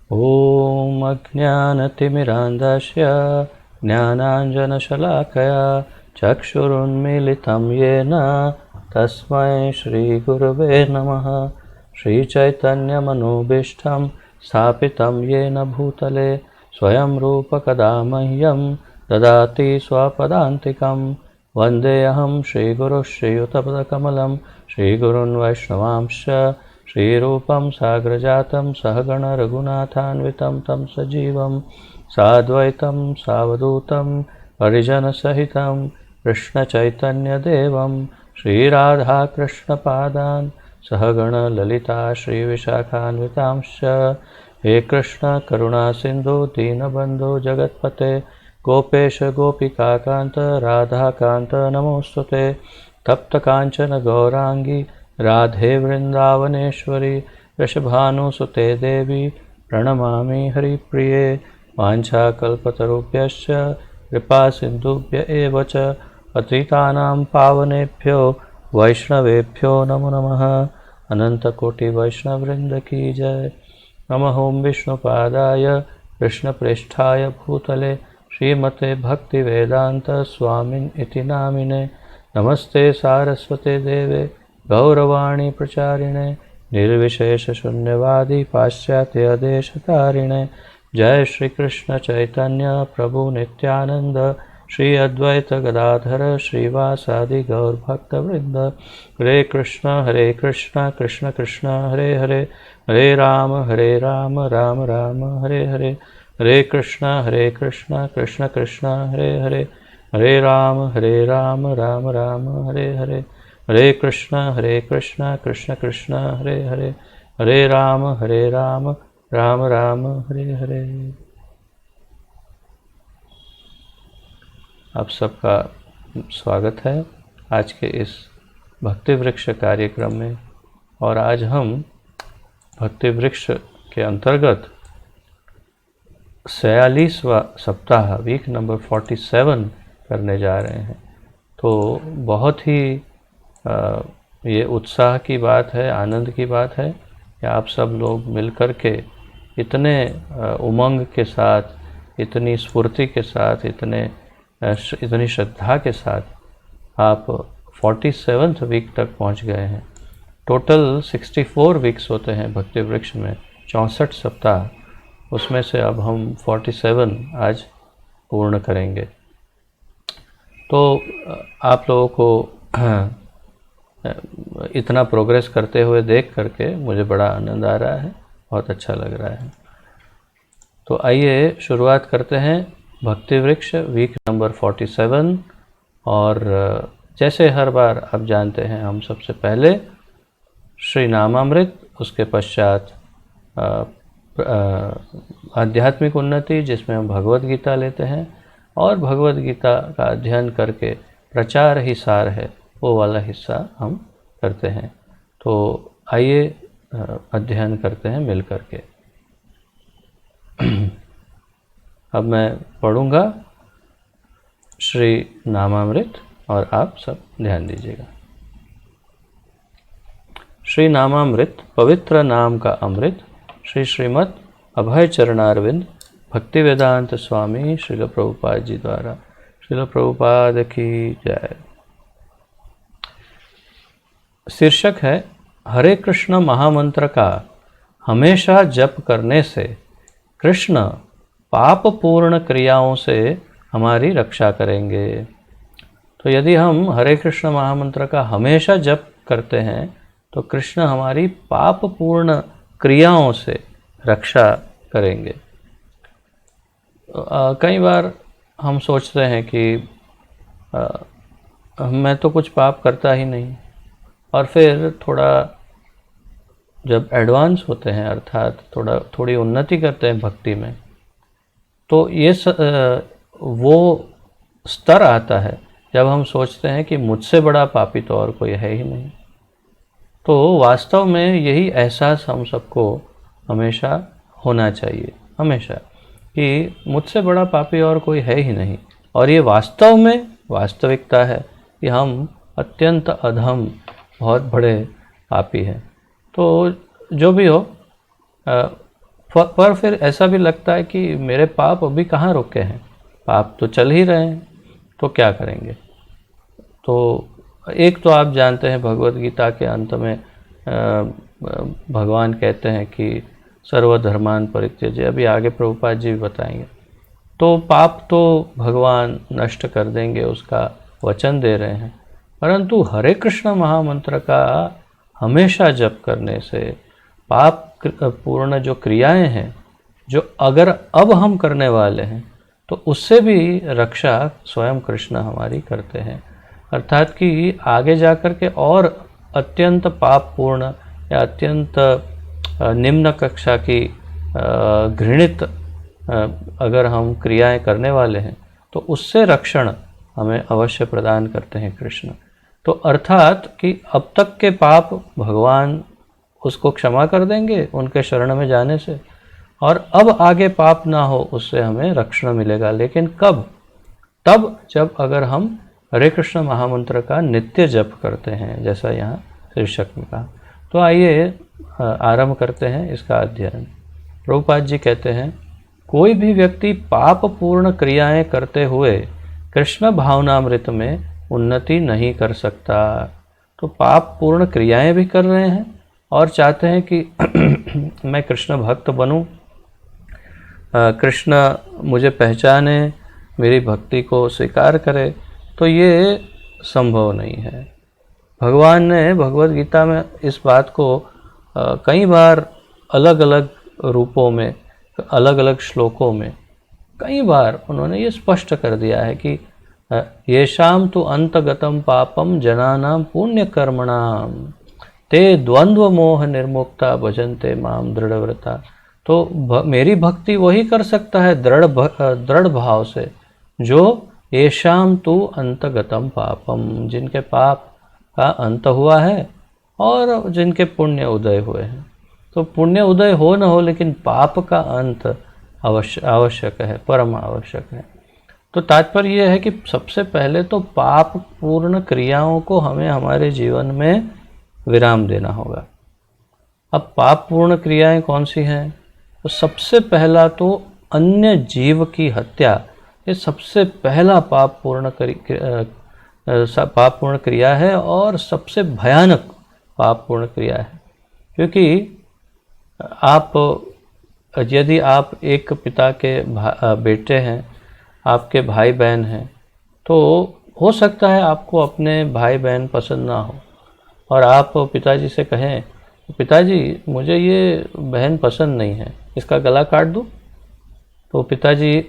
ॐ अज्ञानतिमिरान्धस्य ज्ञानाञ्जनशलाकया चक्षुरुन्मीलितं येन तस्मै श्रीगुरवे नमः। श्रीचैतन्यमनोभीष्टं स्थापितं येन भूतले स्वयं रूपकदा मह्यं ददाति स्वपदान्तिकं। वन्देऽहं श्रीगुरुः श्रीयुतपदकमलं श्रीगुरून् वैष्णवांश्च श्रीरूपं साग्रजातं सहगण रघुनाथान्वितं तं सजीवं साद्वैतं सावधूतं परिजनसहितं कृष्णचैतन्यदेवं श्रीराधाकृष्णपादान् सहगण ललिता श्रीविशाखान्वितांश्च। हे कृष्ण करुणा सिन्धु दीनबन्धो जगत्पते गोपेश गोपिकाकान्त राधाकान्त नमोऽस्तुते। तप्तकाञ्चन गौराङ्गी राधे वृन्दावनेश्वरी वृषभानुसुते देवी प्रणमामि हरिप्रिये। वाञ्छाकल्पतरुभ्यश्च कृपासिन्धुभ्य एव च पतितानां पावनेभ्यो वैष्णवेभ्यो नमो नमः। अनन्तकोटिवैष्णववृन्द की जय। नमः ओं विष्णुपादाय कृष्णप्रेष्ठाय भूतले श्रीमते भक्तिवेदान्त स्वामिन् इति नामिने। नमस्ते सारस्वते देवे गौरवाणी प्रचारिणे निर्विशेषशून्यवादी पाश्चात्यदेशतारिणे। जय श्री कृष्ण चैतन्य प्रभु नित्यानंद श्री अद्वैत गदाधर श्रीवासादि गौरभक्तवृंद। हरे कृष्ण कृष्ण कृष्ण हरे हरे हरे राम राम राम हरे हरे। हरे कृष्ण कृष्ण कृष्ण हरे हरे हरे राम राम राम हरे हरे। हरे कृष्ण कृष्ण कृष्ण हरे हरे हरे राम राम राम हरे हरे। आप सबका स्वागत है आज के इस भक्ति वृक्ष कार्यक्रम में। और आज हम भक्ति वृक्ष के अंतर्गत 46वां सप्ताह वीक नंबर 47 करने जा रहे हैं। तो बहुत ही ये उत्साह की बात है, आनंद की बात है कि आप सब लोग मिलकर के इतने उमंग के साथ, इतनी स्फूर्ति के साथ, इतनी श्रद्धा के साथ आप 47th वीक तक पहुंच गए हैं। टोटल 64 वीक्स होते हैं भक्ति वृक्ष में, 64 सप्ताह। उसमें से अब हम 47 आज पूर्ण करेंगे। तो आप लोगों को इतना प्रोग्रेस करते हुए देख करके मुझे बड़ा आनंद आ रहा है, बहुत अच्छा लग रहा है। तो आइए शुरुआत करते हैं भक्ति वृक्ष वीक नंबर 47। और जैसे हर बार आप जानते हैं, हम सबसे पहले श्री नामामृत, उसके पश्चात आध्यात्मिक उन्नति जिसमें हम भगवद गीता लेते हैं, और भगवद गीता का अध्ययन करके प्रचार ही सार है वो वाला हिस्सा हम करते हैं। तो आइए अध्ययन करते हैं मिल करके। अब मैं पढ़ूंगा श्री नामामृत और आप सब ध्यान दीजिएगा। श्री नामामृत पवित्र नाम का अमृत श्री श्रीमद् अभय चरणारविंद भक्ति वेदांत स्वामी श्रील प्रभुपाद जी द्वारा। श्रील प्रभुपाद की जय। शीर्षक है हरे कृष्ण महामंत्र का हमेशा जप करने से कृष्ण पाप पूर्ण क्रियाओं से हमारी रक्षा करेंगे। तो यदि हम हरे कृष्ण महामंत्र का हमेशा जप करते हैं तो कृष्ण हमारी पाप पूर्ण क्रियाओं से रक्षा करेंगे। कई बार हम सोचते हैं कि मैं तो कुछ पाप करता ही नहीं, और फिर थोड़ा जब एडवांस होते हैं, अर्थात थोड़ी उन्नति करते हैं भक्ति में, तो ये वो स्तर आता है जब हम सोचते हैं कि मुझसे बड़ा पापी तो और कोई है ही नहीं। तो वास्तव में यही एहसास हम सबको हमेशा होना चाहिए, हमेशा, कि मुझसे बड़ा पापी और कोई है ही नहीं। और ये वास्तव में वास्तविकता है कि हम अत्यंत अधम, बहुत बड़े पापी हैं। तो जो भी हो, पर फिर ऐसा भी लगता है कि मेरे पाप अभी कहाँ रुके हैं, पाप तो चल ही रहे हैं, तो क्या करेंगे। तो एक तो आप जानते हैं भगवत गीता के अंत में भगवान कहते हैं कि सर्वधर्मान परित्यज्य, अभी आगे प्रभुपाद जी भी बताएंगे। तो पाप तो भगवान नष्ट कर देंगे, उसका वचन दे रहे हैं, परंतु हरे कृष्ण महामंत्र का हमेशा जप करने से पाप पूर्ण जो क्रियाएं हैं, जो अगर अब हम करने वाले हैं, तो उससे भी रक्षा स्वयं कृष्ण हमारी करते हैं। अर्थात कि आगे जाकर के और अत्यंत पापपूर्ण या अत्यंत निम्न कक्षा की घृणित अगर हम क्रियाएं करने वाले हैं, तो उससे रक्षण हमें अवश्य प्रदान करते हैं कृष्ण। तो अर्थात कि अब तक के पाप भगवान उसको क्षमा कर देंगे उनके शरण में जाने से, और अब आगे पाप ना हो उससे हमें रक्षण मिलेगा। लेकिन कब? तब जब अगर हम हरे कृष्ण महामंत्र का नित्य जप करते हैं, जैसा यहाँ शीर्षक में कहा। तो आइए आरंभ करते हैं इसका अध्ययन। प्रभुपाद जी कहते हैं, कोई भी व्यक्ति पाप पूर्ण क्रियाएं करते हुए कृष्ण भावनामृत में उन्नति नहीं कर सकता। तो पाप पूर्ण क्रियाएं भी कर रहे हैं और चाहते हैं कि मैं कृष्ण भक्त बनूं, कृष्ण मुझे पहचाने, मेरी भक्ति को स्वीकार करे, तो ये संभव नहीं है। भगवान ने भगवत गीता में इस बात को कई बार अलग अलग रूपों में, अलग अलग श्लोकों में कई बार उन्होंने ये स्पष्ट कर दिया है कि येषां तु अंतगतम पापम जनानां पुण्यकर्मणाम ते द्वंद्व मोह निर्मुक्ता भजन्ते माम दृढ़व्रता। तो मेरी भक्ति वही कर सकता है दृढ़ भाव से, जो येषां तु अंतगतम पापम, जिनके पाप का अंत हुआ है और जिनके पुण्य उदय हुए हैं। तो पुण्य उदय हो न हो, लेकिन पाप का अंत आवश्यक है, परम आवश्यक है। तो तात्पर्य यह है कि सबसे पहले तो पाप पूर्ण क्रियाओं को हमें हमारे जीवन में विराम देना होगा। अब पाप पूर्ण क्रियाएं कौन सी हैं? तो सबसे पहला तो अन्य जीव की हत्या, ये सबसे पहला पाप पूर्ण क्रिया है और सबसे भयानक पाप पूर्ण क्रिया है। क्योंकि यदि आप एक पिता के बेटे हैं, आपके भाई बहन हैं, तो हो सकता है आपको अपने भाई बहन पसंद ना हो और आप पिताजी से कहें, पिताजी मुझे ये बहन पसंद नहीं है, इसका गला काट दूँ? तो पिताजी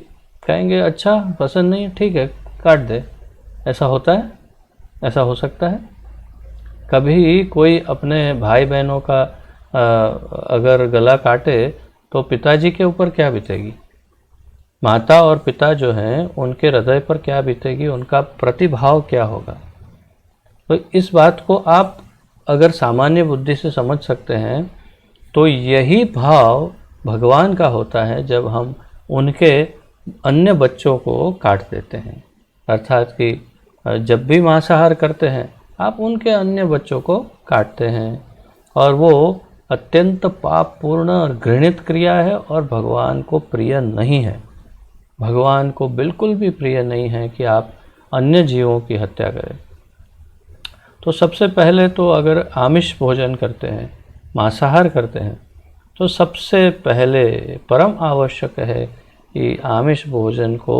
कहेंगे अच्छा पसंद नहीं है, ठीक है काट दे। ऐसा होता है? ऐसा हो सकता है? कभी कोई अपने भाई बहनों का अगर गला काटे तो पिताजी के ऊपर क्या बीतेगी? माता और पिता जो हैं उनके हृदय पर क्या बीतेगी, उनका प्रतिभाव क्या होगा? तो इस बात को आप अगर सामान्य बुद्धि से समझ सकते हैं, तो यही भाव भगवान का होता है जब हम उनके अन्य बच्चों को काट देते हैं। अर्थात कि जब भी मांसाहार करते हैं आप उनके अन्य बच्चों को काटते हैं, और वो अत्यंत पापपूर्ण और घृणित क्रिया है और भगवान को प्रिय नहीं है। भगवान को बिल्कुल भी प्रिय नहीं है कि आप अन्य जीवों की हत्या करें। तो सबसे पहले तो अगर आमिष भोजन करते हैं, मांसाहार करते हैं, तो सबसे पहले परम आवश्यक है कि आमिष भोजन को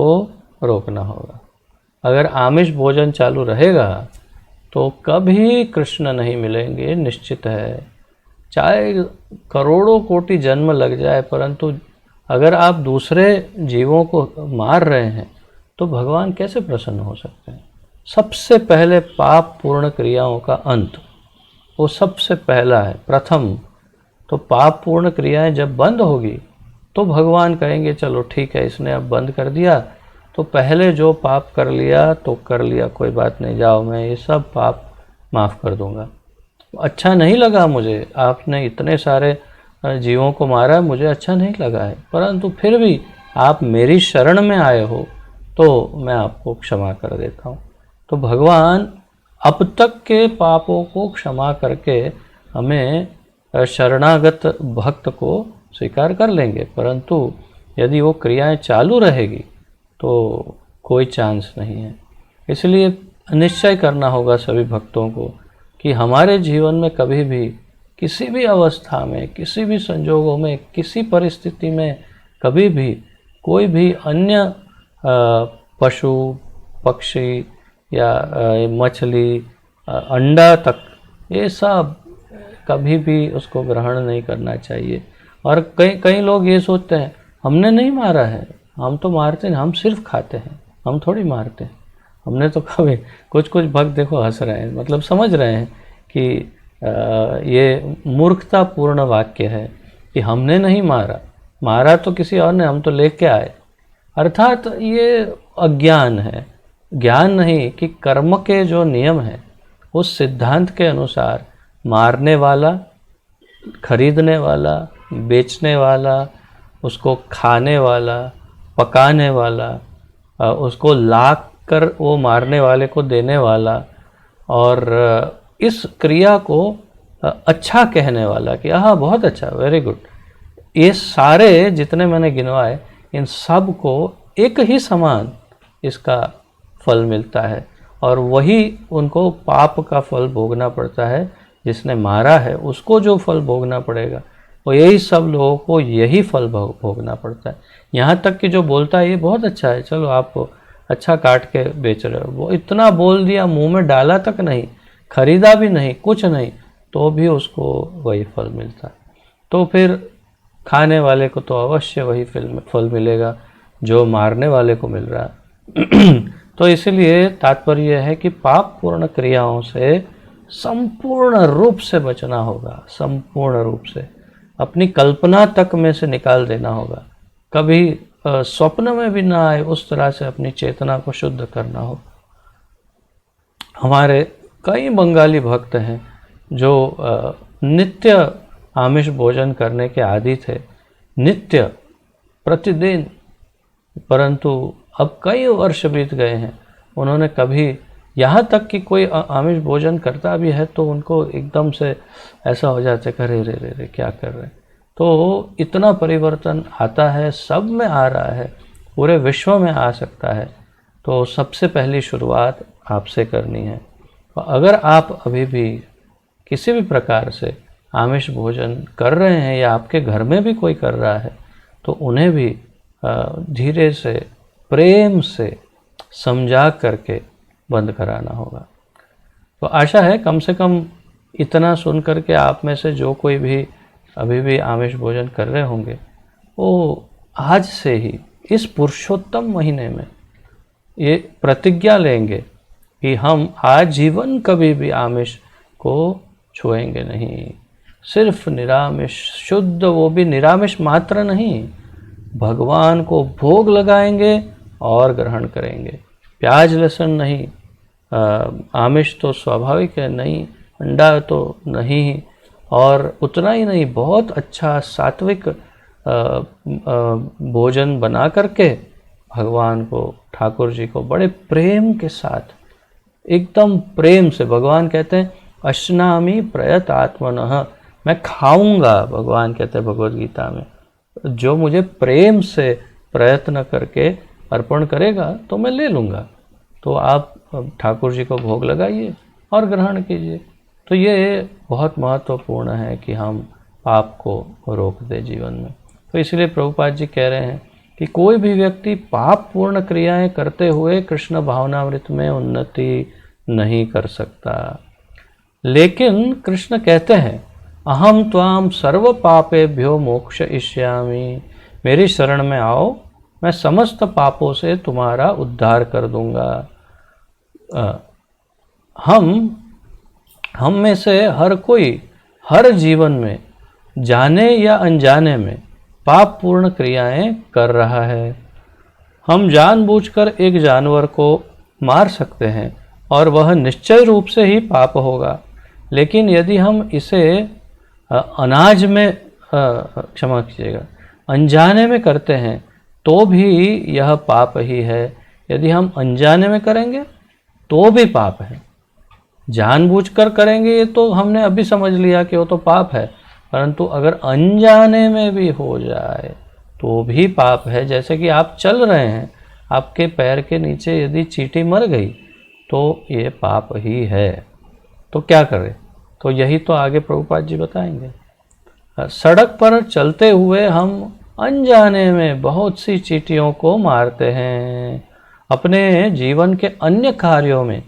रोकना होगा। अगर आमिष भोजन चालू रहेगा तो कभी कृष्ण नहीं मिलेंगे, निश्चित है। चाहे करोड़ों कोटि जन्म लग जाए, परंतु अगर आप दूसरे जीवों को मार रहे हैं तो भगवान कैसे प्रसन्न हो सकते हैं? सबसे पहले पाप पूर्ण क्रियाओं का अंत, वो सबसे पहला है, प्रथम। तो पाप पूर्ण क्रियाएं जब बंद होगी तो भगवान कहेंगे चलो ठीक है, इसने अब बंद कर दिया, तो पहले जो पाप कर लिया तो कर लिया, कोई बात नहीं, जाओ मैं ये सब पाप माफ़ कर दूंगा। अच्छा नहीं लगा मुझे, आपने इतने सारे जीवों को मारा, मुझे अच्छा नहीं लगा है, परंतु फिर भी आप मेरी शरण में आए हो तो मैं आपको क्षमा कर देता हूँ। तो भगवान अब तक के पापों को क्षमा करके हमें शरणागत भक्त को स्वीकार कर लेंगे, परंतु यदि वो क्रियाएं चालू रहेगी तो कोई चांस नहीं है। इसलिए निश्चय करना होगा सभी भक्तों को कि हमारे जीवन में कभी भी, किसी भी अवस्था में, किसी भी संजोगों में, किसी परिस्थिति में कभी भी कोई भी अन्य पशु, पक्षी या मछली, अंडा तक, ये सब कभी भी उसको ग्रहण नहीं करना चाहिए। और कई लोग ये सोचते हैं हमने नहीं मारा है, हम तो मारते नहीं, हम सिर्फ खाते हैं, हम थोड़ी मारते हैं। हमने तो कभी, कुछ भक्त देखो हंस रहे हैं, मतलब समझ रहे हैं कि ये मूर्खतापूर्ण वाक्य है कि हमने नहीं मारा, मारा तो किसी और ने, हम तो लेके आए। अर्थात ये अज्ञान है, ज्ञान नहीं कि कर्म के जो नियम हैं उस सिद्धांत के अनुसार मारने वाला, खरीदने वाला, बेचने वाला, उसको खाने वाला, पकाने वाला, उसको लाख कर वो मारने वाले को देने वाला, और इस क्रिया को अच्छा कहने वाला कि हाँ बहुत अच्छा, वेरी गुड, ये सारे जितने मैंने गिनवाए, इन सब को एक ही समान इसका फल मिलता है, और वही उनको पाप का फल भोगना पड़ता है। जिसने मारा है उसको जो फल भोगना पड़ेगा, वो यही सब लोगों को यही फल भोगना पड़ता है। यहाँ तक कि जो बोलता है ये बहुत अच्छा है, चलो आप अच्छा काट के बेच रहे हो, वो इतना बोल दिया, मुंह में डाला तक नहीं, खरीदा भी नहीं, कुछ नहीं, तो भी उसको वही फल मिलता है। तो फिर खाने वाले को तो अवश्य वही फल मिलेगा जो मारने वाले को मिल रहा है। तो इसलिए तात्पर्य है कि पाप पूर्ण क्रियाओं से संपूर्ण रूप से बचना होगा, संपूर्ण रूप से अपनी कल्पना तक में से निकाल देना होगा, कभी स्वप्न में भी ना आए उस तरह से अपनी चेतना को शुद्ध करना हो। हमारे कई बंगाली भक्त हैं जो नित्य आमिष भोजन करने के आदी थे, नित्य, प्रतिदिन, परंतु अब कई वर्ष बीत गए हैं, उन्होंने कभी, यहाँ तक कि कोई आमिष भोजन करता भी है तो उनको एकदम से ऐसा हो जाता है कि अरे रे रे रे क्या कर रहे हैं। तो इतना परिवर्तन आता है, सब में आ रहा है, पूरे विश्व में आ सकता है। तो सबसे पहली शुरुआत आपसे करनी है। अगर आप अभी भी किसी भी प्रकार से आमिष भोजन कर रहे हैं या आपके घर में भी कोई कर रहा है, तो उन्हें भी धीरे से, प्रेम से समझा करके बंद कराना होगा। तो आशा है कम से कम इतना सुन करके आप में से जो कोई भी अभी भी आमिष भोजन कर रहे होंगे, वो आज से ही इस पुरुषोत्तम महीने में ये प्रतिज्ञा लेंगे कि हम आजीवन कभी भी आमिष को छुएंगे नहीं, सिर्फ निरामिष, शुद्ध, वो भी निरामिष मात्र नहीं, भगवान को भोग लगाएंगे और ग्रहण करेंगे। प्याज लहसुन नहीं, आमिष तो स्वाभाविक है नहीं, अंडा तो नहीं, और उतना ही नहीं, बहुत अच्छा सात्विक भोजन बना करके भगवान को, ठाकुर जी को बड़े प्रेम के साथ, एकदम प्रेम से, भगवान कहते हैं अश्नामि प्रयत आत्मनः, मैं खाऊंगा, भगवान कहते हैं भगवद गीता में, जो मुझे प्रेम से प्रयत्न करके अर्पण करेगा तो मैं ले लूँगा। तो आप ठाकुर जी को भोग लगाइए और ग्रहण कीजिए। तो ये बहुत महत्वपूर्ण है कि हम पाप को रोक दें जीवन में। तो इसलिए प्रभुपाद जी कह रहे हैं कि कोई भी व्यक्ति पाप पूर्ण क्रियाएं करते हुए कृष्ण भावनामृत में उन्नति नहीं कर सकता। लेकिन कृष्ण कहते हैं अहम त्वाम सर्व पापेभ्यो मोक्षयिष्यामि, मेरी शरण में आओ, मैं समस्त पापों से तुम्हारा उद्धार कर दूंगा। हम में से हर कोई हर जीवन में जाने या अनजाने में पाप पूर्ण क्रियाएं कर रहा है। हम जानबूझकर एक जानवर को मार सकते हैं और वह निश्चय रूप से ही पाप होगा, लेकिन यदि हम इसे अनाज में, क्षमा कीजिएगा, अनजाने में करते हैं तो भी यह पाप ही है। यदि हम अनजाने में करेंगे तो भी पाप है, जानबूझकर करेंगे ये तो हमने अभी समझ लिया कि वो तो पाप है, परंतु अगर अनजाने में भी हो जाए तो भी पाप है। जैसे कि आप चल रहे हैं, आपके पैर के नीचे यदि चींटी मर गई तो ये पाप ही है। तो क्या करें? तो यही तो आगे प्रभुपाद जी बताएंगे। सड़क पर चलते हुए हम अनजाने में बहुत सी चींटियों को मारते हैं। अपने जीवन के अन्य कार्यों में,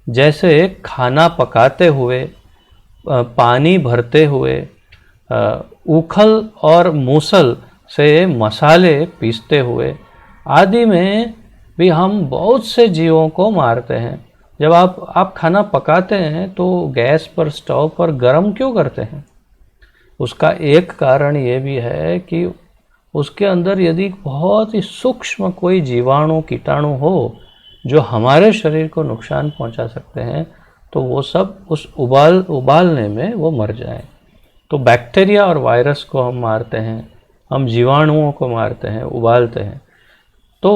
जैसे खाना पकाते हुए, पानी भरते हुए, उखल और मूसल से मसाले पीसते हुए आदि में भी हम बहुत से जीवों को मारते हैं। जब आप खाना पकाते हैं तो गैस पर, स्टोव पर गरम क्यों करते हैं? उसका एक कारण ये भी है कि उसके अंदर यदि बहुत ही सूक्ष्म कोई जीवाणु, कीटाणु हो जो हमारे शरीर को नुकसान पहुंचा सकते हैं, तो वो सब उस उबालने में वो मर जाएं। तो बैक्टीरिया और वायरस को हम मारते हैं, हम जीवाणुओं को मारते हैं, उबालते हैं। तो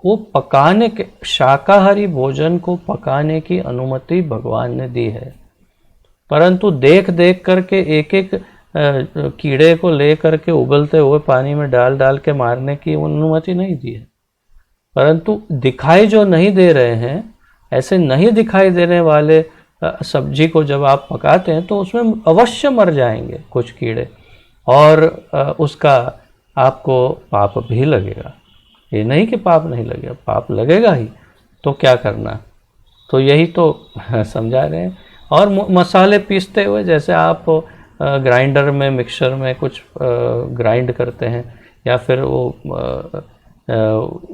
वो पकाने के, शाकाहारी भोजन को पकाने की अनुमति भगवान ने दी है, परंतु देख देख करके एक एक कीड़े को ले करके उबलते हुए पानी में डाल डाल के मारने की अनुमति नहीं दी है। परंतु दिखाई जो नहीं दे रहे हैं, ऐसे नहीं दिखाई देने वाले सब्जी को जब आप पकाते हैं तो उसमें अवश्य मर जाएंगे कुछ कीड़े, और उसका आपको पाप भी लगेगा। ये नहीं कि पाप नहीं लगेगा, पाप लगेगा ही। तो क्या करना? तो यही तो समझा रहे हैं। और मसाले पीसते हुए, जैसे आप ग्राइंडर में, मिक्सर में कुछ ग्राइंड करते हैं, या फिर वो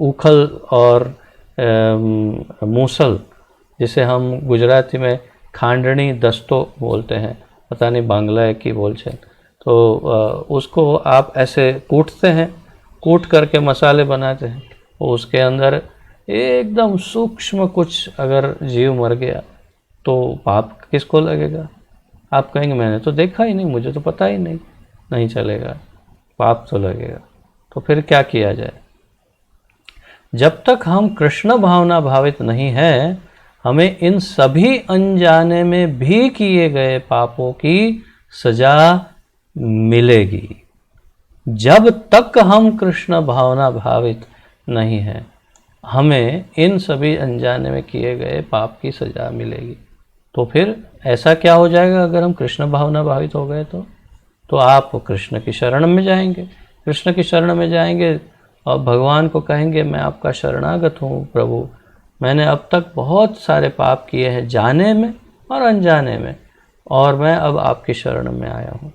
उखल और मूसल, जिसे हम गुजराती में खांडनी दस्तो बोलते हैं, पता नहीं बांग्ला की बोल छे, तो उसको आप ऐसे कूटते हैं, कूट करके मसाले बनाते हैं। उसके अंदर एकदम सूक्ष्म कुछ अगर जीव मर गया तो पाप किसको लगेगा? आप कहेंगे मैंने तो देखा ही नहीं, मुझे तो पता ही नहीं। नहीं चलेगा, पाप तो लगेगा। तो फिर क्या किया जाए? जब तक हम कृष्ण भावना भावित नहीं है, हमें इन सभी अनजाने में भी किए गए पापों की सजा मिलेगी। जब तक हम कृष्ण भावना भावित नहीं है, हमें इन सभी अनजाने में किए गए पाप की सजा मिलेगी। तो फिर ऐसा क्या हो जाएगा अगर हम कृष्ण भावना भावित हो गए? तो आप कृष्ण की शरण में जाएंगे। कृष्ण की शरण में जाएंगे और भगवान को कहेंगे, मैं आपका शरणागत हूँ प्रभु, मैंने अब तक बहुत सारे पाप किए हैं, जाने में और अनजाने में, और मैं अब आपकी शरण में आया हूँ,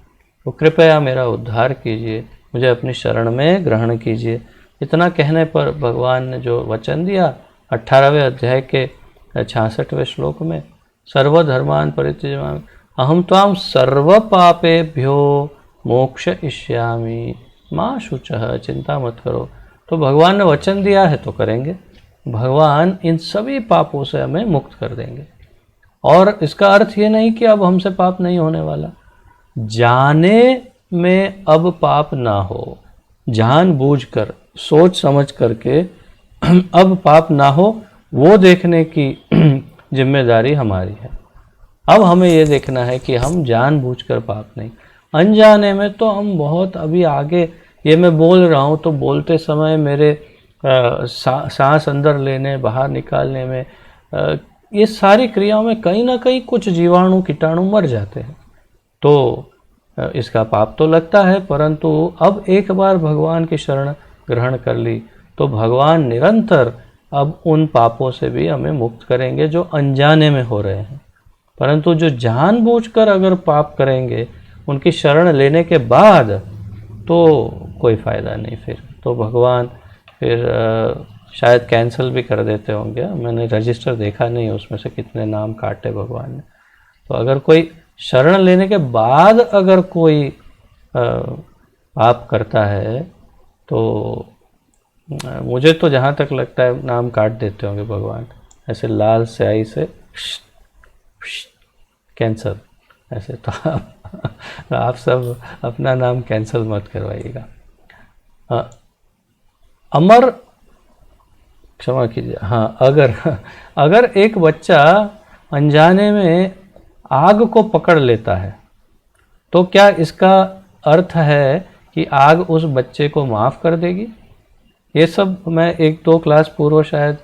तो कृपया मेरा उद्धार कीजिए, मुझे अपनी शरण में ग्रहण कीजिए। इतना कहने पर भगवान ने जो वचन दिया 18वें अध्याय के 66वें श्लोक में, सर्वधर्मान् परित्यज्य अहम त्वां सर्व पापेभ्यो मोक्षयिष्यामि मां शुचः, चिंता मत करो। तो भगवान ने वचन दिया है तो करेंगे। भगवान इन सभी पापों से हमें मुक्त कर देंगे। और इसका अर्थ ये नहीं कि अब हमसे पाप नहीं होने वाला। जाने में अब पाप ना हो, जानबूझकर, सोच समझ करके अब पाप ना हो, वो देखने की जिम्मेदारी हमारी है। अब हमें ये देखना है कि हम जानबूझकर पाप नहीं, अनजाने में तो हम बहुत अभी आगे, ये मैं बोल रहा हूँ तो बोलते समय मेरे सांस अंदर लेने बाहर निकालने में, ये सारी क्रियाओं में कहीं ना कहीं कुछ जीवाणु कीटाणु मर जाते हैं। तो इसका पाप तो लगता है, परंतु अब एक बार भगवान की शरण ग्रहण कर ली तो भगवान निरंतर अब उन पापों से भी हमें मुक्त करेंगे जो अनजाने में हो रहे हैं। परंतु जो जानबूझकर अगर पाप करेंगे उनकी शरण लेने के बाद, तो कोई फ़ायदा नहीं। फिर तो भगवान फिर शायद कैंसिल भी कर देते होंगे। मैंने रजिस्टर देखा नहीं उसमें से कितने नाम काटे भगवान ने। तो अगर कोई शरण लेने के बाद अगर कोई पाप करता है तो मुझे तो जहाँ तक लगता है नाम काट देते होंगे भगवान, ऐसे लाल स्याही से कैंसल ऐसे। तो आप सब अपना नाम कैंसिल मत करवाइएगा। अमर, क्षमा कीजिए, हाँ, अगर एक बच्चा अनजाने में आग को पकड़ लेता है तो क्या इसका अर्थ है कि आग उस बच्चे को माफ़ कर देगी? ये सब मैं 1-2 क्लास पूर्व शायद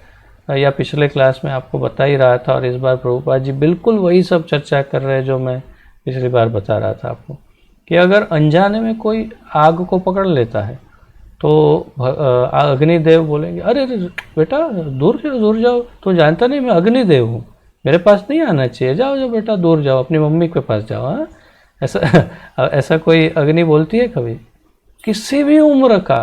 या पिछले क्लास में आपको बता ही रहा था, और इस बार प्रभुपाद जी बिल्कुल वही सब चर्चा कर रहे हैं जो मैं पिछली बार बता रहा था आपको, कि अगर अनजाने में कोई आग को पकड़ लेता है तो अग्निदेव बोलेंगे, अरे अरे बेटा दूर जाओ, तो जानता नहीं मैं अग्निदेव हूँ, मेरे पास नहीं आना चाहिए, जाओ जाओ बेटा दूर जाओ, अपनी मम्मी के पास जाओ। हाँ, ऐसा ऐसा कोई अग्नि बोलती है कभी? किसी भी उम्र का,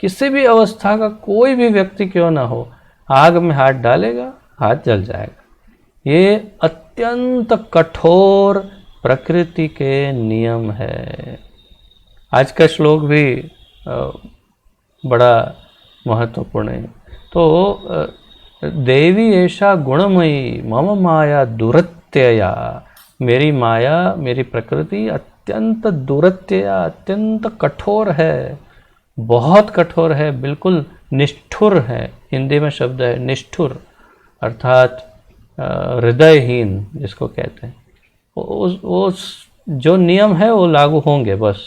किसी भी अवस्था का कोई भी व्यक्ति क्यों ना हो, आग में हाथ डालेगा, हाथ जल जाएगा। ये अत्यंत कठोर प्रकृति के नियम है। आज का श्लोक भी बड़ा महत्वपूर्ण है। तो देवी ऐसा गुणमयी मम माया दुरत्यया, मेरी माया, मेरी प्रकृति अत्यंत दुरत्यया, अत्यंत कठोर है, बहुत कठोर है, बिल्कुल निष्ठुर है। हिंदी में शब्द है निष्ठुर, अर्थात हृदयहीन जिसको कहते हैं। वो जो नियम है वो लागू होंगे, बस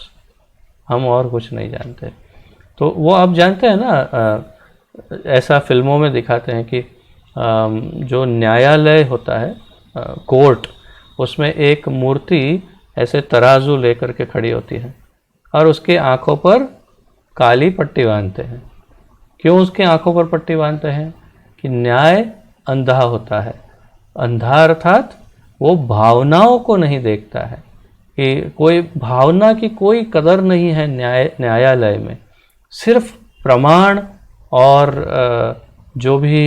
हम और कुछ नहीं जानते। तो वो आप जानते हैं ना, ऐसा फिल्मों में दिखाते हैं कि जो न्यायालय होता है, कोर्ट, उसमें एक मूर्ति ऐसे तराजू लेकर के खड़ी होती है और उसके आँखों पर काली पट्टी बांधते हैं। क्यों उसके आँखों पर पट्टी बांधते हैं? कि न्याय अंधा होता है। अंधा अर्थात वो भावनाओं को नहीं देखता है, कि कोई भावना की कोई कदर नहीं है न्यायालय में। सिर्फ प्रमाण और जो भी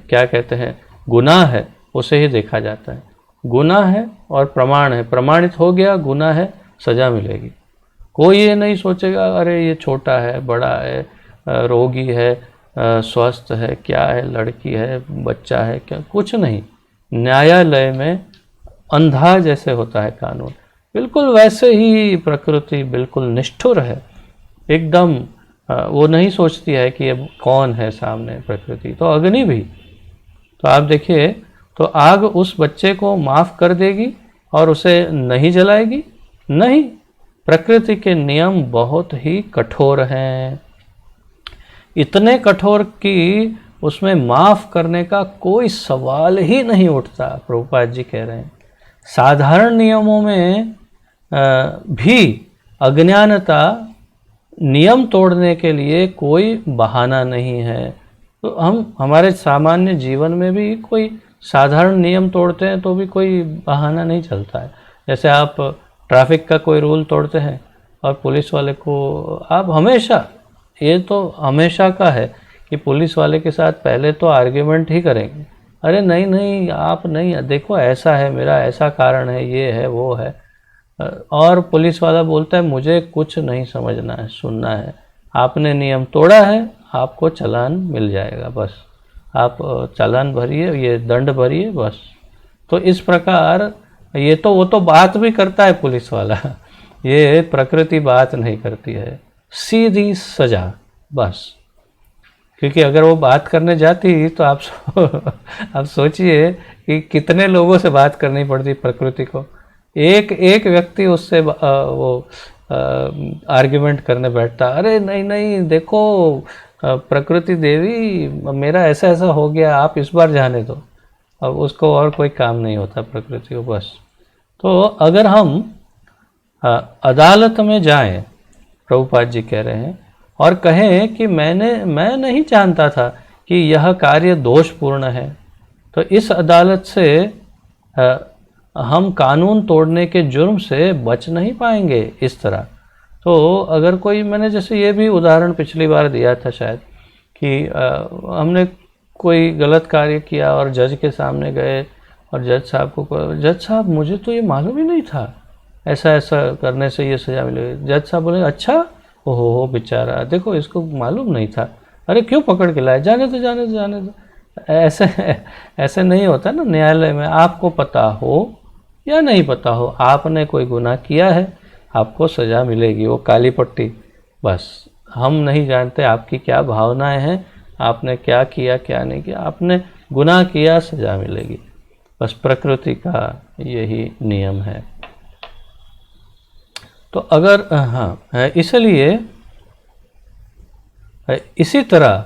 क्या कहते हैं गुनाह है उसे ही देखा जाता है। गुनाह है और प्रमाण है, प्रमाणित हो गया गुनाह है, सज़ा मिलेगी। कोई ये नहीं सोचेगा अरे ये छोटा है, बड़ा है, रोगी है, स्वस्थ है, क्या है, लड़की है, बच्चा है, क्या, कुछ नहीं। न्यायालय में अंधा जैसे होता है कानून, बिल्कुल वैसे ही प्रकृति बिल्कुल निष्ठुर है एकदम। वो नहीं सोचती है कि अब कौन है सामने, प्रकृति। तो अग्नि भी, तो आप देखिए, तो आग उस बच्चे को माफ़ कर देगी और उसे नहीं जलाएगी? नहीं, प्रकृति के नियम बहुत ही कठोर हैं, इतने कठोर कि उसमें माफ़ करने का कोई सवाल ही नहीं उठता। प्रभुपाद जी कह रहे हैं साधारण नियमों में भी अज्ञानता, नियम तोड़ने के लिए कोई बहाना नहीं है। तो हम हमारे सामान्य जीवन में भी कोई साधारण नियम तोड़ते हैं तो भी कोई बहाना नहीं चलता है। जैसे आप ट्रैफिक का कोई रूल तोड़ते हैं और पुलिस वाले को आप हमेशा, ये तो हमेशा का है कि पुलिस वाले के साथ पहले तो आर्ग्यूमेंट ही करेंगे, अरे नहीं नहीं आप नहीं, देखो ऐसा है, मेरा ऐसा कारण है, ये है वो है। और पुलिस वाला बोलता है मुझे कुछ नहीं समझना है, सुनना है, आपने नियम तोड़ा है, आपको चालान मिल जाएगा, बस आप चालान भरिए, ये दंड भरिए, बस। तो इस प्रकार ये तो वो तो बात भी करता है पुलिस वाला, ये प्रकृति बात नहीं करती है, सीधी सजा बस। क्योंकि अगर वो बात करने जाती तो आप सोचिए कि कितने लोगों से बात करनी पड़ती प्रकृति को। एक एक व्यक्ति उससे वो आर्ग्यूमेंट करने बैठता, अरे नहीं नहीं देखो प्रकृति देवी, मेरा ऐसा ऐसा हो गया, आप इस बार जाने दो। अब उसको और कोई काम नहीं होता प्रकृति को, बस। तो अगर हम अदालत में जाएं, प्रभुपाद जी कह रहे हैं, और कहें कि मैं नहीं जानता था कि यह कार्य दोषपूर्ण है, तो इस अदालत से हम कानून तोड़ने के जुर्म से बच नहीं पाएंगे इस तरह। तो अगर कोई, मैंने जैसे ये भी उदाहरण पिछली बार दिया था शायद, कि हमने कोई गलत कार्य किया और जज के सामने गए और जज साहब को, जज साहब मुझे तो ये मालूम ही नहीं था, ऐसा ऐसा करने से ये सज़ा मिलेगी। जज साहब बोले अच्छा, ओहो बेचारा, देखो इसको मालूम नहीं था, अरे क्यों पकड़ के लाए, जाने दो जाने दो जाने दो। ऐसे नहीं होता ना न्यायालय में। आपको पता हो या नहीं पता हो, आपने कोई गुनाह किया है, आपको सज़ा मिलेगी, वो काली पट्टी, बस। हम नहीं जानते आपकी क्या भावनाएं हैं, आपने क्या किया क्या नहीं किया, आपने गुनाह किया, सज़ा मिलेगी, बस। प्रकृति का यही नियम है। तो अगर हाँ, इसलिए इसी तरह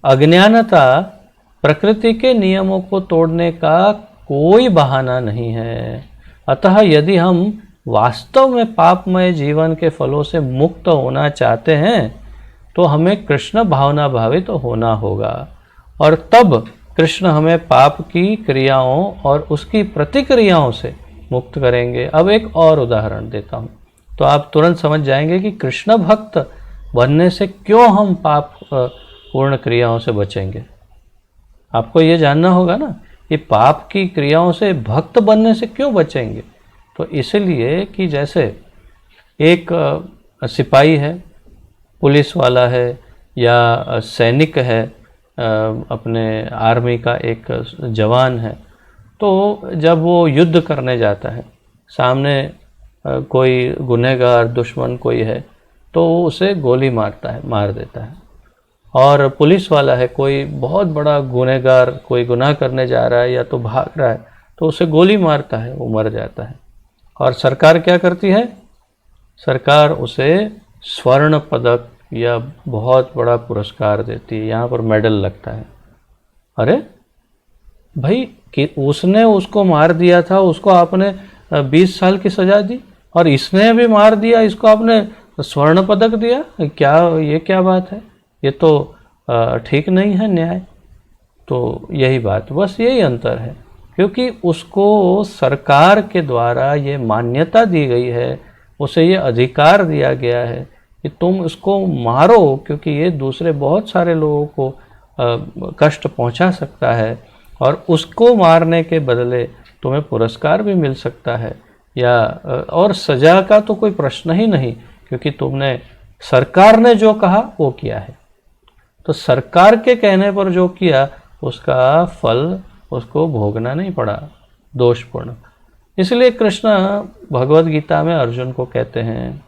अज्ञानता प्रकृति के नियमों को तोड़ने का कोई बहाना नहीं है। अतः यदि हम वास्तव में पापमय जीवन के फलों से मुक्त होना चाहते हैं तो हमें कृष्ण भावना भावित होना होगा, और तब कृष्ण हमें पाप की क्रियाओं और उसकी प्रतिक्रियाओं से मुक्त करेंगे। अब एक और उदाहरण देता हूँ तो आप तुरंत समझ जाएंगे कि कृष्ण भक्त बनने से क्यों हम पाप पूर्ण क्रियाओं से बचेंगे। आपको ये जानना होगा ना, ये पाप की क्रियाओं से भक्त बनने से क्यों बचेंगे। तो इसलिए कि जैसे एक सिपाही है, पुलिस वाला है, या सैनिक है, अपने आर्मी का एक जवान है, तो जब वो युद्ध करने जाता है, सामने कोई गुनहगार दुश्मन कोई है तो उसे गोली मार देता है। और पुलिस वाला है, कोई बहुत बड़ा गुनहगार कोई गुनाह करने जा रहा है या तो भाग रहा है तो उसे गोली मारता है, वो मर जाता है। और सरकार क्या करती है, सरकार उसे स्वर्ण पदक या बहुत बड़ा पुरस्कार देती है, यहाँ पर मेडल लगता है। अरे भाई कि उसने उसको मार दिया था, उसको आपने 20 साल की सज़ा दी, और इसने भी मार दिया, इसको आपने स्वर्ण पदक दिया, ये क्या बात है, ये तो ठीक नहीं है न्याय। तो यही बात, बस यही अंतर है, क्योंकि उसको सरकार के द्वारा ये मान्यता दी गई है, उसे ये अधिकार दिया गया है कि तुम इसको मारो, क्योंकि ये दूसरे बहुत सारे लोगों को कष्ट पहुंचा सकता है, और उसको मारने के बदले तुम्हें पुरस्कार भी मिल सकता है, या और सज़ा का तो कोई प्रश्न ही नहीं, क्योंकि तुमने, सरकार ने जो कहा वो किया है। तो सरकार के कहने पर जो किया उसका फल उसको भोगना नहीं पड़ा दोषपूर्ण। इसलिए कृष्ण भगवद गीता में अर्जुन को कहते हैं,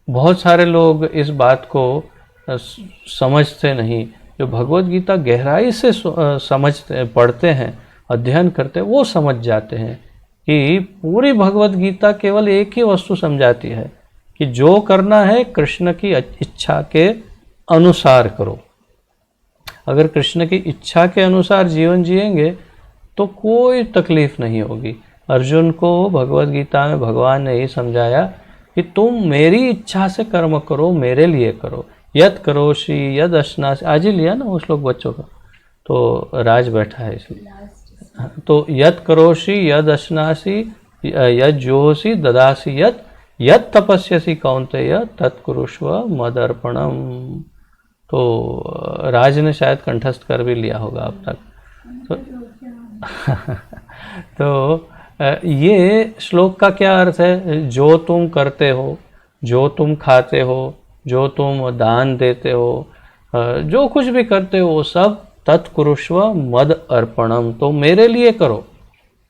बहुत सारे लोग इस बात को समझते नहीं, जो भगवद गीता गहराई से समझते, पढ़ते हैं, अध्ययन करते हैं, वो समझ जाते हैं कि पूरी भगवद गीता केवल एक ही वस्तु समझाती है कि जो करना है कृष्ण की इच्छा के अनुसार करो। अगर कृष्ण की इच्छा के अनुसार जीवन जिएंगे तो कोई तकलीफ नहीं होगी। अर्जुन को भगवद गीता में भगवान ने ही समझाया कि तुम मेरी इच्छा से कर्म करो, मेरे लिए करो। यद करोषि यद अश्नासि, आज ही लिया ना वो श्लोक बच्चों का, तो राज बैठा है इसलिए। तो यद करोषि यद अश्नासि यद जोषि ददासि यद तपस्यसि कौन्तेय तत्कुरुष्व मदर्पणम। तो राज ने शायद कंठस्थ कर भी लिया होगा अब तक। तो ये श्लोक का क्या अर्थ है, जो तुम करते हो, जो तुम खाते हो, जो तुम दान देते हो, जो कुछ भी करते हो, वो सब तत्कुरुष्व मद अर्पणम, तो मेरे लिए करो,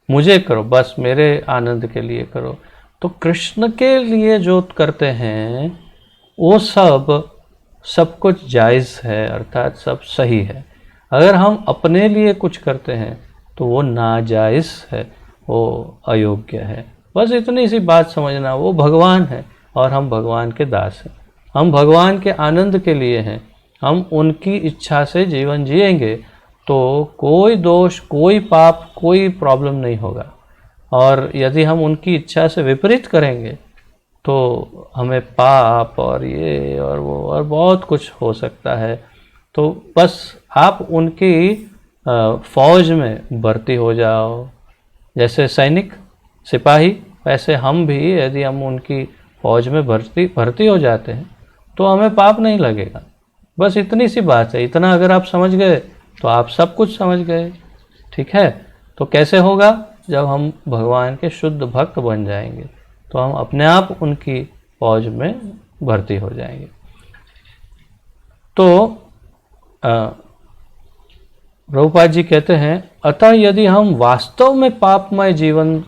मुझे करो, बस मेरे आनंद के लिए करो। तो कृष्ण के लिए जो करते हैं वो सब कुछ जायज़ है, अर्थात सब सही है। अगर हम अपने लिए कुछ करते हैं तो वो नाजायज़ है, वो अयोग्य है। बस इतनी सी बात समझना, वो भगवान है और हम भगवान के दास हैं, हम भगवान के आनंद के लिए हैं, हम उनकी इच्छा से जीवन जिएंगे तो कोई दोष, कोई पाप, कोई प्रॉब्लम नहीं होगा। और यदि हम उनकी इच्छा से विपरीत करेंगे तो हमें पाप और ये और वो और बहुत कुछ हो सकता है। तो बस आप उनकी फौज में भर्ती हो जाओ, जैसे सैनिक सिपाही, वैसे हम भी यदि हम उनकी फौज में भर्ती हो जाते हैं तो हमें पाप नहीं लगेगा। बस इतनी सी बात है, इतना अगर आप समझ गए तो आप सब कुछ समझ गए। ठीक है, तो कैसे होगा, जब हम भगवान के शुद्ध भक्त बन जाएंगे तो हम अपने आप उनकी फौज में भर्ती हो जाएंगे। तो प्रभुपाद जी कहते हैं, अतः यदि हम वास्तव में पापमय जीवन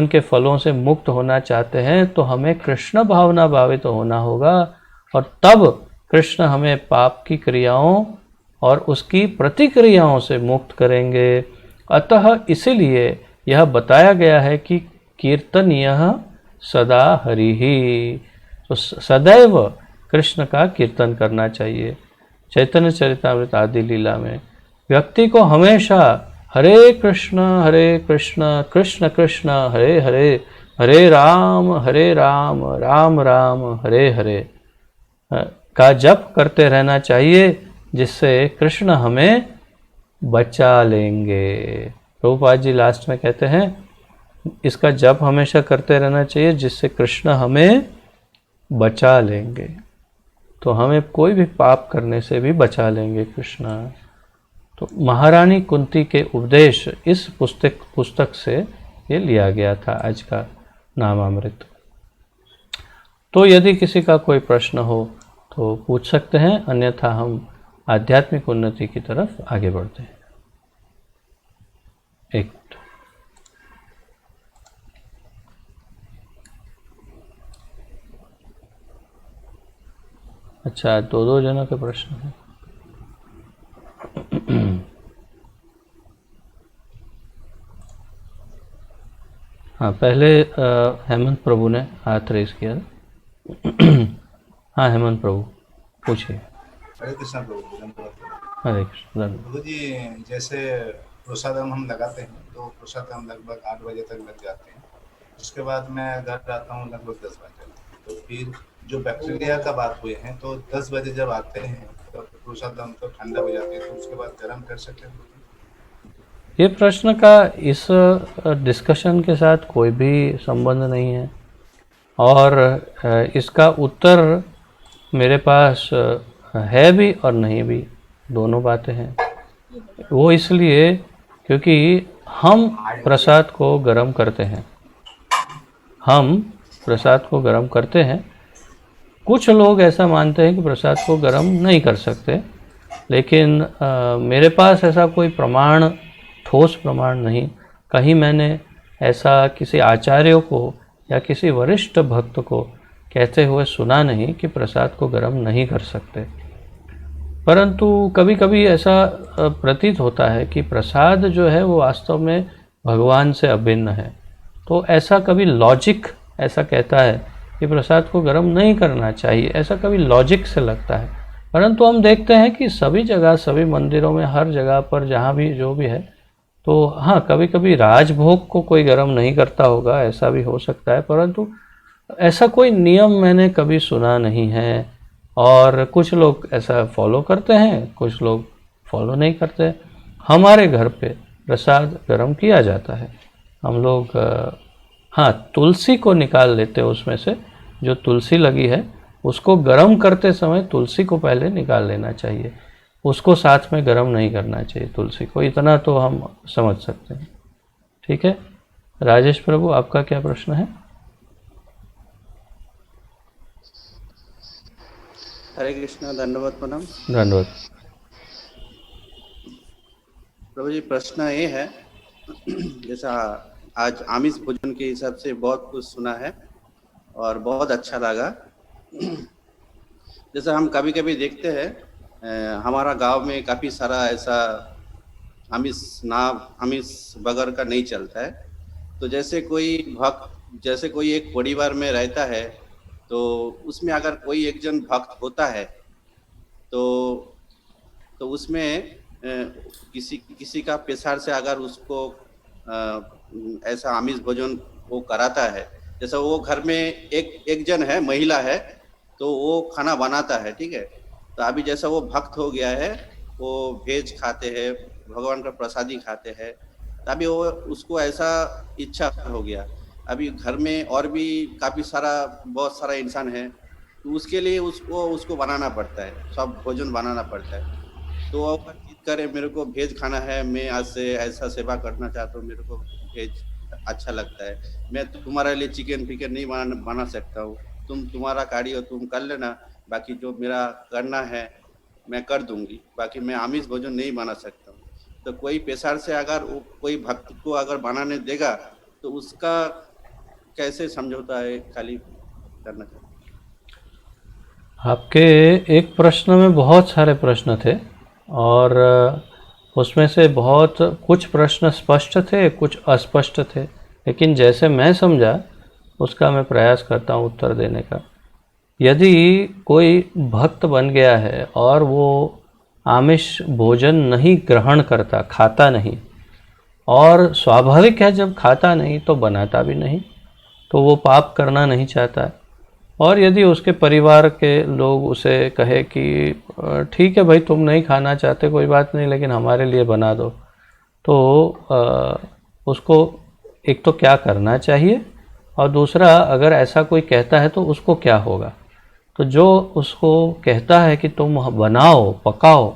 के फलों से मुक्त होना चाहते हैं तो हमें कृष्ण भावना भावित होना होगा, और तब कृष्ण हमें पाप की क्रियाओं और उसकी प्रतिक्रियाओं से मुक्त करेंगे। अतः इसीलिए यह बताया गया है कि कीर्तनीयः सदा हरिः। तो सदैव कृष्ण का कीर्तन करना चाहिए। चैतन्य चरितामृत आदि लीला में व्यक्ति को हमेशा हरे कृष्ण कृष्ण कृष्ण हरे हरे, हरे राम राम राम हरे हरे का जप करते रहना चाहिए, जिससे कृष्ण हमें बचा लेंगे। प्रभुपाद जी लास्ट में कहते हैं इसका जप हमेशा करते रहना चाहिए, जिससे कृष्ण हमें बचा लेंगे। तो हमें कोई भी पाप करने से भी बचा लेंगे कृष्ण। तो महारानी कुंती के उपदेश इस पुस्तक से ये लिया गया था आज का नामामृत। तो यदि किसी का कोई प्रश्न हो तो पूछ सकते हैं, अन्यथा हम आध्यात्मिक उन्नति की तरफ आगे बढ़ते हैं। एक अच्छा, दो जनों के प्रश्न हैं। हाँ, पहले हेमंत प्रभु ने हाथ रेस किया। हाँ हेमंत प्रभु पूछिए। हरे कृष्ण प्रभु। हरे कृष्ण प्रभु जी, जैसे प्रसादम हम लगाते हैं तो प्रसादम लगभग 8 बजे तक लग जाते हैं। उसके बाद मैं घर आता हूँ लगभग 10 बजे। तो फिर जो बैक्टीरिया का बात हुई है तो 10 बजे जब आते हैं तो प्रसादम तो ठंडा हो जाती है, तो उसके बाद गर्म कर सकते हैं। ये प्रश्न का इस डिस्कशन के साथ कोई भी संबंध नहीं है, और इसका उत्तर मेरे पास है भी और नहीं भी, दोनों बातें हैं। वो इसलिए क्योंकि हम प्रसाद को गर्म करते हैं, हम प्रसाद को गर्म करते हैं। कुछ लोग ऐसा मानते हैं कि प्रसाद को गर्म नहीं कर सकते, लेकिन मेरे पास ऐसा कोई प्रमाण, ठोस प्रमाण नहीं। कहीं मैंने ऐसा किसी आचार्य को या किसी वरिष्ठ भक्त को कहते हुए सुना नहीं कि प्रसाद को गर्म नहीं कर सकते। परंतु कभी कभी ऐसा प्रतीत होता है कि प्रसाद जो है वो वास्तव में भगवान से अभिन्न है। तो ऐसा कभी लॉजिक ऐसा कहता है कि प्रसाद को गर्म नहीं करना चाहिए, ऐसा कभी लॉजिक से लगता है। परंतु हम देखते हैं कि सभी जगह, सभी मंदिरों में, हर जगह पर जहाँ भी जो भी है, तो हाँ कभी कभी राजभोग को कोई गर्म नहीं करता होगा, ऐसा भी हो सकता है। परंतु ऐसा कोई नियम मैंने कभी सुना नहीं है। और कुछ लोग ऐसा फॉलो करते हैं, कुछ लोग फॉलो नहीं करते। हमारे घर पे प्रसाद गर्म किया जाता है। हम लोग हाँ तुलसी को निकाल लेते हैं, उसमें से जो तुलसी लगी है उसको गर्म करते समय तुलसी को पहले निकाल लेना चाहिए, उसको साथ में गर्म नहीं करना चाहिए तुलसी को। इतना तो हम समझ सकते हैं। ठीक है, राजेश प्रभु आपका क्या प्रश्न है? हरे कृष्णा, धन्यवाद प्रणाम। धन्यवाद प्रभु जी, प्रश्न ये है जैसा आज आमिष भोजन के हिसाब से बहुत कुछ सुना है और बहुत अच्छा लगा। जैसा हम कभी कभी देखते हैं हमारा गांव में काफ़ी सारा ऐसा आमिष बगैर का नहीं चलता है। तो जैसे कोई एक परिवार में रहता है, तो उसमें अगर कोई एक जन भक्त होता है तो उसमें किसी का पेशार से अगर उसको ऐसा आमिष भोजन वो कराता है, जैसा वो घर में एक जन है, महिला है, तो वो खाना बनाता है, ठीक है। तो अभी जैसा वो भक्त हो गया है, वो वेज खाते हैं, भगवान का प्रसादी खाते हैं, तो अभी वो उसको ऐसा इच्छा हो गया। अभी घर में और भी बहुत सारा इंसान है, तो उसके लिए उसको बनाना पड़ता है, सब भोजन बनाना पड़ता है। तो वो जिद करे मेरे को वेज खाना है, मैं आज से ऐसा सेवा करना चाहता हूँ, मेरे को वेज अच्छा लगता है, मैं तुम्हारे लिए चिकन फिकन नहीं बना सकता हूँ, तुम्हारा कार्य तुम कर लेना, बाकी जो मेरा करना है मैं कर दूंगी, बाकी मैं आमिष भोजन नहीं बना सकता हूँ। तो कोई पेशार से अगर कोई भक्त को अगर बनाने देगा तो उसका कैसे समझौता है खाली करना चाहिए? आपके एक प्रश्न में बहुत सारे प्रश्न थे, और उसमें से बहुत कुछ प्रश्न स्पष्ट थे, कुछ अस्पष्ट थे। लेकिन जैसे मैं समझा उसका मैं प्रयास करता हूँ उत्तर देने का। यदि कोई भक्त बन गया है और वो आमिष भोजन नहीं ग्रहण करता, खाता नहीं, और स्वाभाविक है जब खाता नहीं तो बनाता भी नहीं, तो वो पाप करना नहीं चाहता है। और यदि उसके परिवार के लोग उसे कहे कि ठीक है भाई तुम नहीं खाना चाहते कोई बात नहीं, लेकिन हमारे लिए बना दो, तो उसको एक तो क्या करना चाहिए, और दूसरा अगर ऐसा कोई कहता है तो उसको क्या होगा। तो जो उसको कहता है कि तुम बनाओ, पकाओ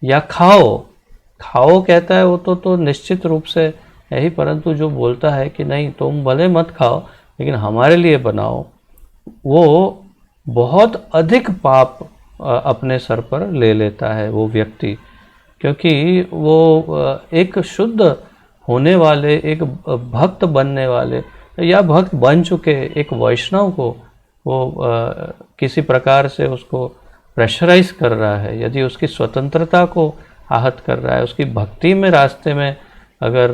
या खाओ, खाओ कहता है वो तो निश्चित रूप से यही, परंतु जो बोलता है कि नहीं तुम भले मत खाओ लेकिन हमारे लिए बनाओ, वो बहुत अधिक पाप अपने सर पर ले लेता है वो व्यक्ति। क्योंकि वो एक शुद्ध होने वाले, एक भक्त बनने वाले या भक्त बन चुके एक वैष्णव को वो किसी प्रकार से उसको प्रेशराइज कर रहा है, यदि उसकी स्वतंत्रता को आहत कर रहा है, उसकी भक्ति में रास्ते में अगर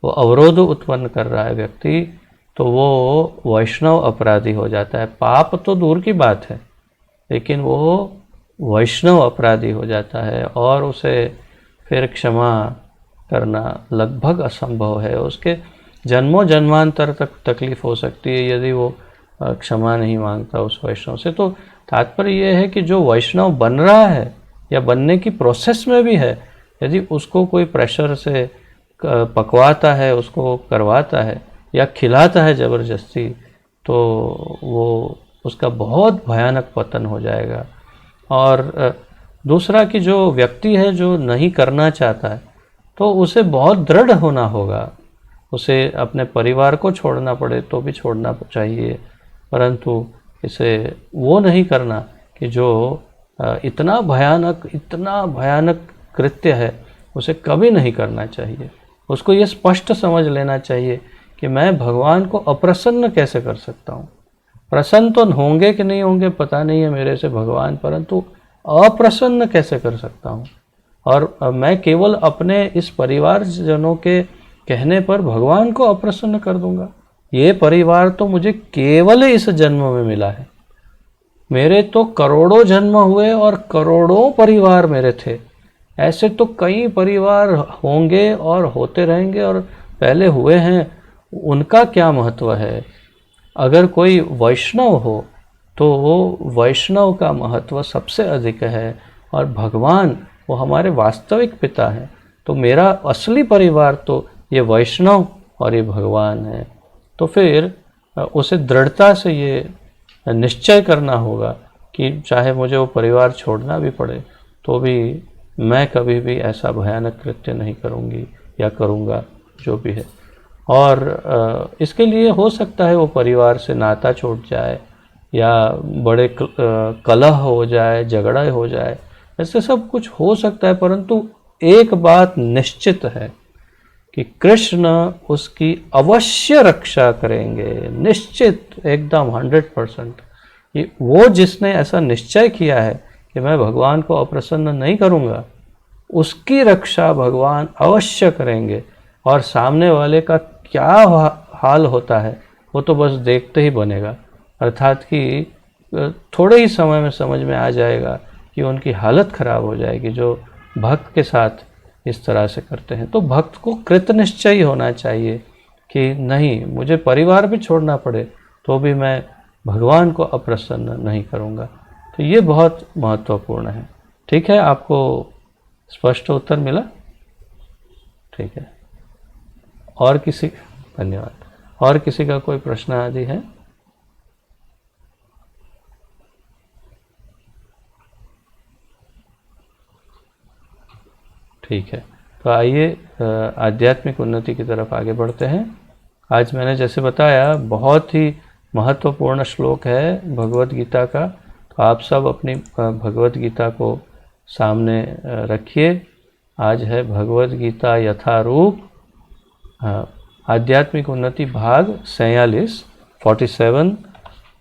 वो अवरोध उत्पन्न कर रहा है व्यक्ति, तो वो वैष्णव अपराधी हो जाता है। पाप तो दूर की बात है, लेकिन वो वैष्णव अपराधी हो जाता है और उसे फिर क्षमा करना लगभग असंभव है। उसके जन्मों जन्मांतर तक तकलीफ हो सकती है यदि वो क्षमा नहीं मांगता उस वैष्णव से। तो तात्पर्य ये है कि जो वैष्णव बन रहा है या बनने की प्रोसेस में भी है, यदि उसको कोई प्रेशर से पकवाता है, उसको करवाता है या खिलाता है ज़बरदस्ती, तो वो उसका बहुत भयानक पतन हो जाएगा। और दूसरा कि जो व्यक्ति है जो नहीं करना चाहता है, तो उसे बहुत दृढ़ होना होगा, उसे अपने परिवार को छोड़ना पड़े तो भी छोड़ना चाहिए, परंतु इसे वो नहीं करना कि जो इतना भयानक कृत्य है उसे कभी नहीं करना चाहिए। उसको ये स्पष्ट समझ लेना चाहिए कि मैं भगवान को अप्रसन्न कैसे कर सकता हूँ। प्रसन्न तो होंगे कि नहीं होंगे पता नहीं है मेरे से भगवान, परंतु अप्रसन्न कैसे कर सकता हूँ। और मैं केवल अपने इस परिवारजनों के कहने पर भगवान को अप्रसन्न कर दूंगा। ये परिवार तो मुझे केवल इस जन्म में मिला है, मेरे तो करोड़ों जन्म हुए और करोड़ों परिवार मेरे थे, ऐसे तो कई परिवार होंगे और होते रहेंगे और पहले हुए हैं, उनका क्या महत्व है। अगर कोई वैष्णव हो तो वो वैष्णव का महत्व सबसे अधिक है, और भगवान वो हमारे वास्तविक पिता हैं। तो मेरा असली परिवार तो ये वैष्णव और ये भगवान है। तो फिर उसे दृढ़ता से ये निश्चय करना होगा कि चाहे मुझे वो परिवार छोड़ना भी पड़े तो भी मैं कभी भी ऐसा भयानक कृत्य नहीं करूँगी या करूँगा, जो भी है। और इसके लिए हो सकता है वो परिवार से नाता छूट जाए या बड़े कलह हो जाए, झगड़ा हो जाए, ऐसे सब कुछ हो सकता है, परंतु एक बात निश्चित है कि कृष्ण उसकी अवश्य रक्षा करेंगे, निश्चित, एकदम 100%। कि वो जिसने ऐसा निश्चय किया है कि मैं भगवान को अप्रसन्न नहीं करूँगा, उसकी रक्षा भगवान अवश्य करेंगे। और सामने वाले का क्या हाल होता है वो तो बस देखते ही बनेगा, अर्थात कि थोड़े ही समय में समझ में आ जाएगा कि उनकी हालत खराब हो जाएगी जो भक्त के साथ इस तरह से करते हैं। तो भक्त को कृत निश्चय होना चाहिए कि नहीं, मुझे परिवार भी छोड़ना पड़े तो भी मैं भगवान को अप्रसन्न नहीं करूँगा। तो ये बहुत महत्वपूर्ण है। ठीक है, आपको स्पष्ट उत्तर मिला? ठीक है। और किसी, धन्यवाद, और किसी का कोई प्रश्न आदि है? ठीक है, तो आइए आध्यात्मिक उन्नति की तरफ आगे बढ़ते हैं। आज मैंने जैसे बताया बहुत ही महत्वपूर्ण श्लोक है भगवत गीता का, तो आप सब अपनी भगवत गीता को सामने रखिए। आज है भगवत गीता यथारूप आध्यात्मिक उन्नति भाग 47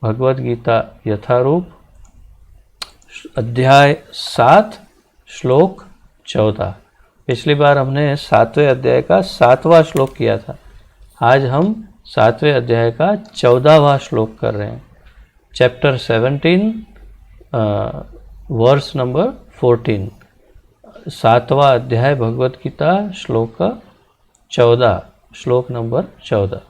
भगवत गीता यथारूप अध्याय 7 श्लोक 14। पिछली बार हमने 7वें अध्याय का 7वां श्लोक किया था, आज हम 7वें अध्याय का 14वां श्लोक कर रहे हैं। चैप्टर 17 वर्स नंबर 14, 7वां अध्याय भगवत गीता, श्लोक 14, श्लोक नंबर 14।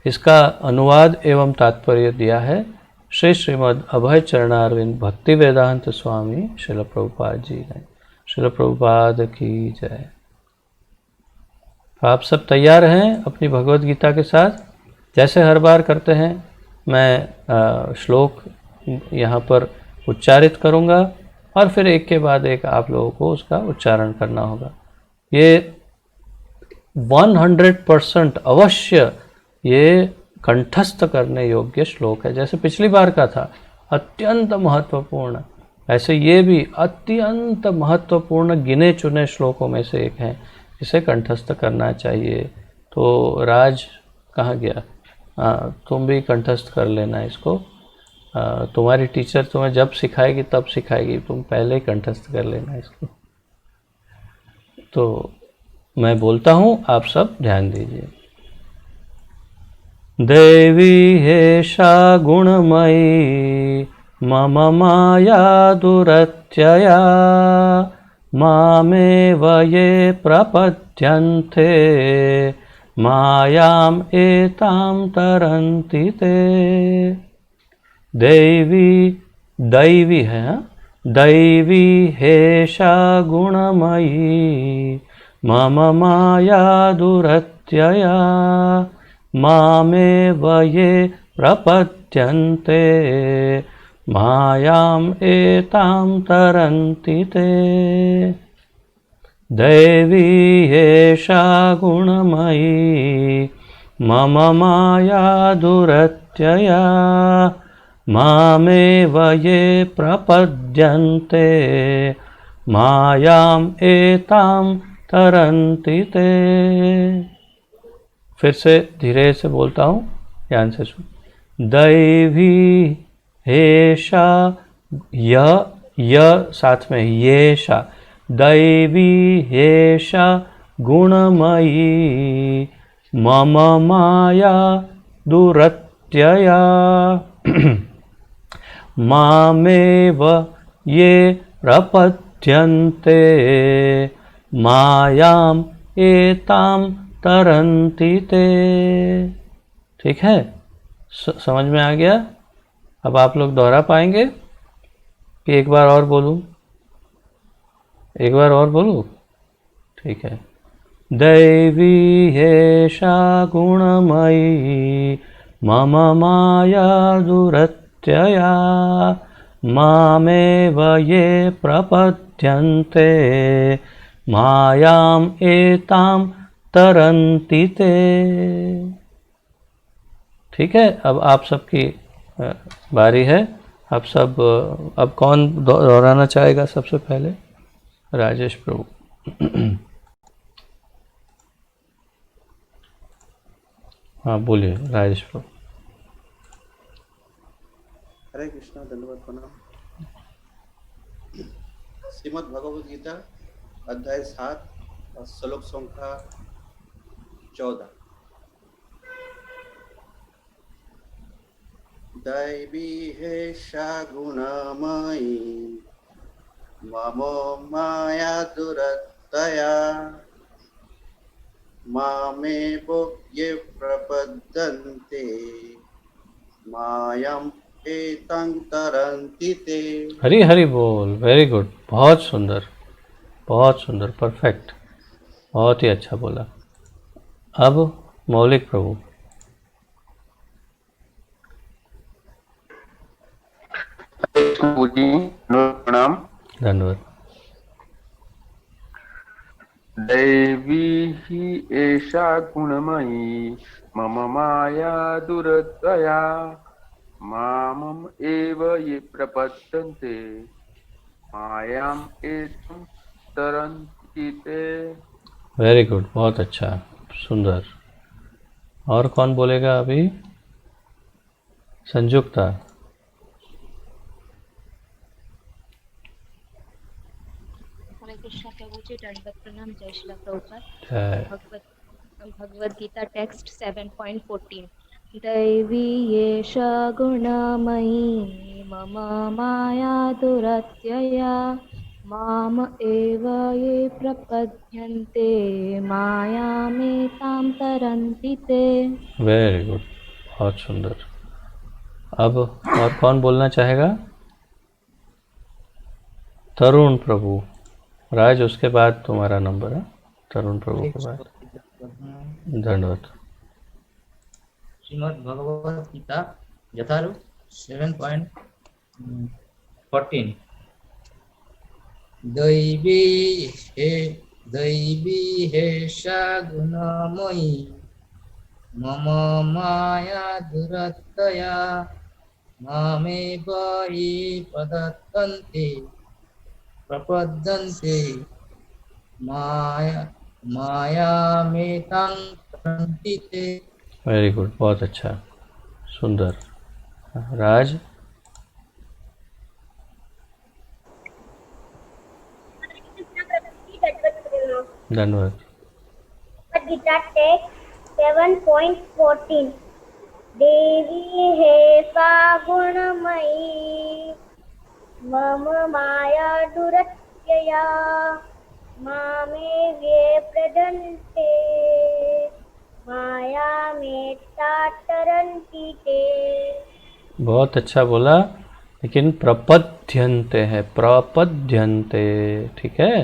इसका अनुवाद एवं तात्पर्य दिया है श्री श्रीमद् अभय चरणारविंद भक्ति वेदांत स्वामी श्रील प्रभुपाद जी ने। श्रील प्रभुपाद की जय। आप सब तैयार हैं अपनी भगवत गीता के साथ? जैसे हर बार करते हैं, मैं श्लोक यहाँ पर उच्चारित करूँगा और फिर एक के बाद एक आप लोगों को उसका उच्चारण करना होगा। ये 100% अवश्य ये कंठस्थ करने योग्य श्लोक है। जैसे पिछली बार का था अत्यंत महत्वपूर्ण, ऐसे ये भी अत्यंत महत्वपूर्ण गिने चुने श्लोकों में से एक है। इसे कंठस्थ करना चाहिए। तो राज कहाँ गया? तुम भी कंठस्थ कर लेना इसको। तुम्हारी टीचर तुम्हें जब सिखाएगी तब सिखाएगी, तुम पहले ही कंठस्थ कर लेना इसको। तो मैं बोलता हूँ, आप सब ध्यान दीजिए। देवी हेषा गुणमयी मम माया दुरत्यया मामेव ये प्रपद्यन्ते मायाम एतां तरन्ति ते। दैवी है, दैवी हेषा गुणमयी मम माया दुरत्यया मामेव ये प्रपद्यन्ते मायाम एतां तरन्ति ते। दैवी एषा गुणमयी मम माया दुरत्यया मामेव ये प्रपद्यन्ते मायाम एतां तरन्ति ते। फिर से धीरे से बोलता हूँ, ध्यान से सुन। दैवी हेषा, य साथ में येषा, दैवी हेषा गुणमयी मम माया दुरत्यया मामेव ये प्रपद्यन्ते मायाम एतां तरन्ति ते। ठीक है, समझ में आ गया? अब आप लोग दोहरा पाएंगे कि एक बार और बोलूं? एक बार और बोलूं? ठीक है। दैवी हेषा गुणमयी मम माया दुरत्यया मामेव ये प्रपद्यन्ते मायाम एतां तरन्ति ते। ठीक है, अब आप सबकी बारी है। आप सब, अब कौन दोहराना चाहेगा सबसे पहले? राजेश प्रभु। हाँ बोलिए राजेश प्रभु। हरे कृष्णा, धन्यवाद प्रणाम। श्रीमद् भगवद गीता अध्याय 7 और श्लोक संख्या 14। दैवी हेषा गुणमयी मम माया दुरत्यया मामेव ये प्रपद्यन्ते मायाम एतां तरन्ति ते। हरि हरि बोल। वेरी गुड, बहुत सुंदर, बहुत सुंदर, परफेक्ट, बहुत ही अच्छा बोला। अब मौलिक प्रभु। प्रणाम। धन्यवाद। दैवी ही एषा गुणमयी मम माया दुरत्यया मामम एव ये प्रपद्यन्ते मायाम एतं तरन्ति ते। वेरी गुड, बहुत अच्छा, सुंदर। और कौन बोलेगा अभी? संयुक्ता। हरे कृष्ण प्रभु जी दंडवत प्रणाम। जय श्री प्रभुपाद। जय। भगवद गीता टेक्स्ट 7.14 दैवी एषा गुणमयी मम माया दुरत्यया माम एव ये प्रपद्यन्ते मायामेतां तरन्ति ते। वेरी गुड, बहुत सुंदर। अब और कौन बोलना चाहेगा? तरुण प्रभु। राज, उसके बाद तुम्हारा नंबर है, तरुण प्रभु के बाद। धन्यवाद। श्रीमद् भगवद गीता यथारूप 7.14 दैवी हेषा गुणमयी मम माया दुरत्यया मामेव ये प्रपद्यन्ते मायामेतां तरन्ति ते। वेरी गुड, बहुत अच्छा, सुंदर। राज। धन्यवाद। गीता टेक्स्ट 7.14 देवी हेषा गुणमयी मम माया दुरत्यया मामेव्ये प्रपद्यन्ते मायामेतां तरन्ति ते। बहुत अच्छा बोला, लेकिन प्रपद्यन्ते है, प्रपद्यन्ते, ठीक है।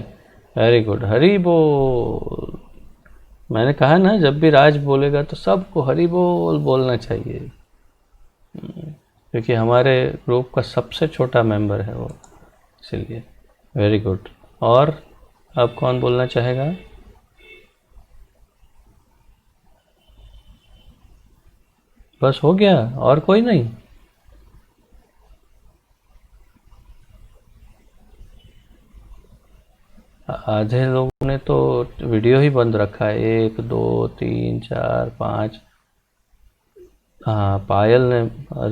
वेरी गुड, हरि बोल। मैंने कहा ना, जब भी राज बोलेगा तो सबको हरि बोल बोलना चाहिए, क्योंकि हमारे ग्रुप का सबसे छोटा मेंबर है वो, इसलिए। Very good. और अब कौन बोलना चाहेगा? बस हो गया, और कोई नहीं? आधे लोगों ने तो वीडियो ही बंद रखा है। 1 2 3 4 5। हाँ, पायल ने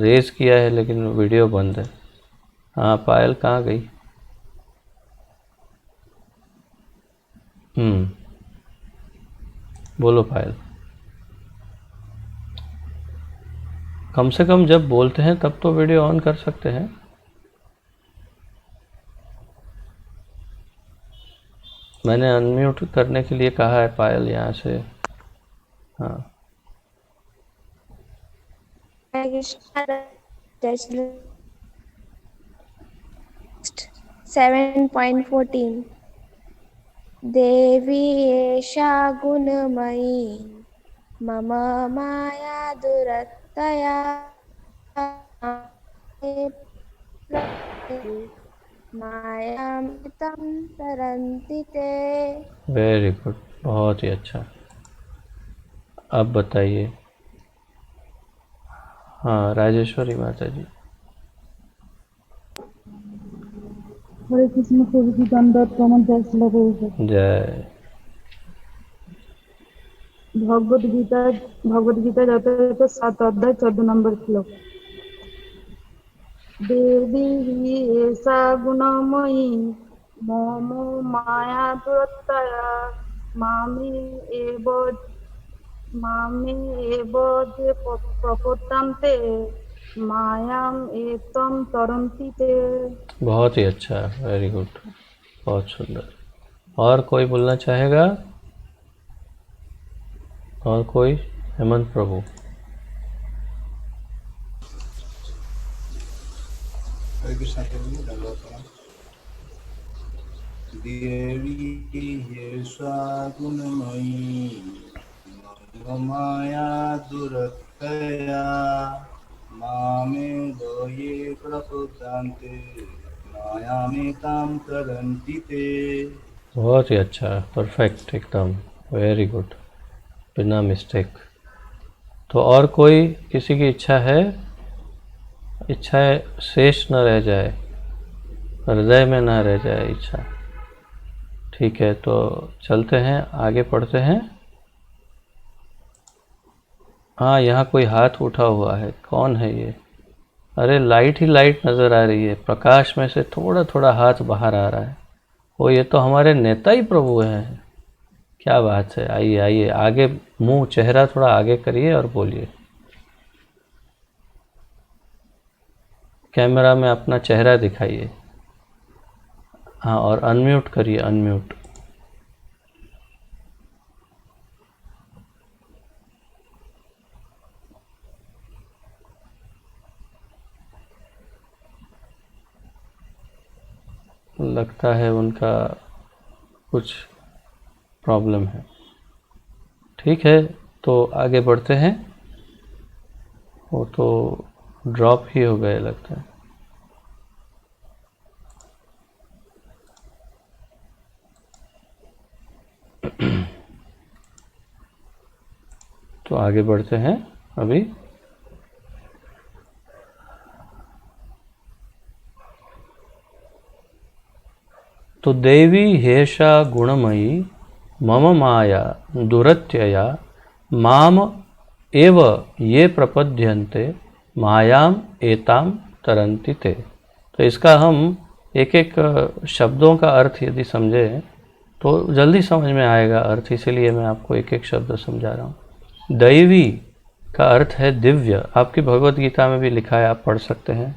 रेज किया है लेकिन वीडियो बंद है। हाँ, पायल कहाँ गई? बोलो पायल। कम से कम जब बोलते हैं तब तो वीडियो ऑन कर सकते हैं। मैंने अनम्यूट करने के लिए कहा है पायल, यहाँ से। हाँ, 7.14 देवी एषा गुणमयी मम माया दुरत्यया मायामेतां तरन्ति ते। वेरी गुड, बहुत ही अच्छा। अब बताइए। हाँ, राजेश्वरी माता जी। हरे कृष्ण प्रभु की दंडवत प्रणाम। जय श्री प्रभु। जय। भगवद गीता जाते रहते 7 अध्याय 14 नंबर श्लोक। देवी ही ऐसा गुणमयी मम माया दुरत्यया मामे एव जे प्रपद्यन्ते मायाम एतम तरन्ति ते। बहुत ही अच्छा, वेरी गुड, बहुत सुंदर। और कोई बोलना चाहेगा? और कोई? हेमंत प्रभु। हरे कृष्णा प्रभु, दंडवत प्रणाम। देवी एषा गुणमयी मम माया दुरत्यया मामेव ये प्रपद्यन्ते मायामेतां तरन्ति ते। बहुत ही अच्छा, परफेक्ट, एकदम वेरी गुड, बिना मिस्टेक। तो और कोई, किसी की इच्छा है? इच्छाएं शेष न रह जाए, हृदय में ना रह जाए इच्छा। ठीक है, तो चलते हैं, आगे पढ़ते हैं। हाँ, यहाँ कोई हाथ उठा हुआ है, कौन है ये? अरे लाइट ही लाइट नज़र आ रही है, प्रकाश में से थोड़ा थोड़ा हाथ बाहर आ रहा है। वो ये तो हमारे नेता ही प्रभु हैं। क्या बात है, आइए आइए आगे, मुंह चेहरा थोड़ा आगे करिए और बोलिए। कैमरा में अपना चेहरा दिखाइए। हाँ, और अनम्यूट करिए, अनम्यूट। लगता है उनका कुछ प्रॉब्लम है। ठीक है, तो आगे बढ़ते हैं। वो तो ड्रॉप ही हो गए लगता है। तो आगे बढ़ते हैं अभी। तो देवी हेषा गुणमयी मम माया दुरत्यया माम एव ये प्रपद्यन्ते मायाम एताम तरन्ति ते। तो इसका हम एक एक शब्दों का अर्थ यदि समझें तो जल्दी समझ में आएगा अर्थ, इसीलिए मैं आपको एक एक शब्द समझा रहा हूँ। दैवी का अर्थ है दिव्य, आपकी भगवत गीता में भी लिखा है, आप पढ़ सकते हैं।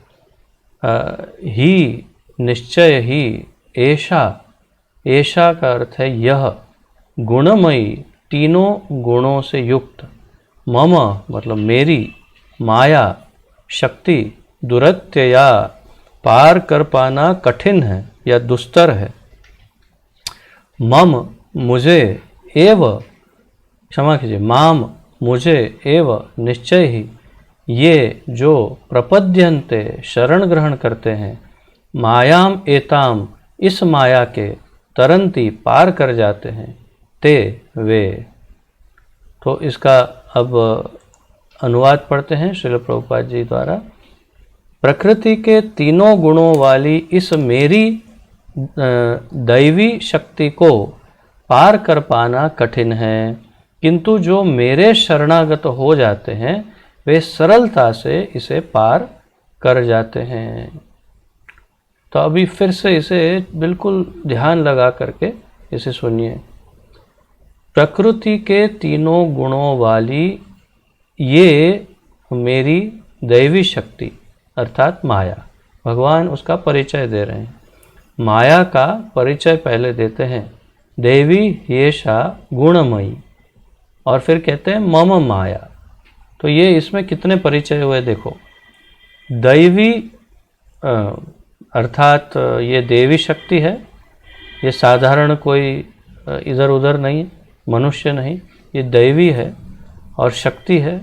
ही, निश्चय ही, ऐशा, ऐशा का अर्थ है यह, गुणमयी, तीनों गुणों से युक्त, मम मतलब मेरी, माया शक्ति, दुरत्यया पार कर पाना कठिन है या दुस्तर है, मम मुझे, एव क्षमा कीजिए, माम मुझे, एव निश्चय ही, ये जो प्रपद्यन्ते शरण ग्रहण करते हैं, मायाम एताम इस माया के, तरंती पार कर जाते हैं, ते वे। तो इसका अब अनुवाद पढ़ते हैं श्रील प्रभुपाद जी द्वारा। प्रकृति के तीनों गुणों वाली इस मेरी दैवी शक्ति को पार कर पाना कठिन है, किंतु जो मेरे शरणागत हो जाते हैं वे सरलता से इसे पार कर जाते हैं। तो अभी फिर से इसे बिल्कुल ध्यान लगा करके इसे सुनिए। प्रकृति के तीनों गुणों वाली ये मेरी दैवी शक्ति अर्थात माया, भगवान उसका परिचय दे रहे हैं। माया का परिचय पहले देते हैं, देवी येषा गुणमयी, और फिर कहते हैं मम माया। तो ये इसमें कितने परिचय हुए देखो। दैवी अर्थात ये देवी शक्ति है, ये साधारण कोई इधर उधर नहीं, मनुष्य नहीं, ये दैवी है और शक्ति है।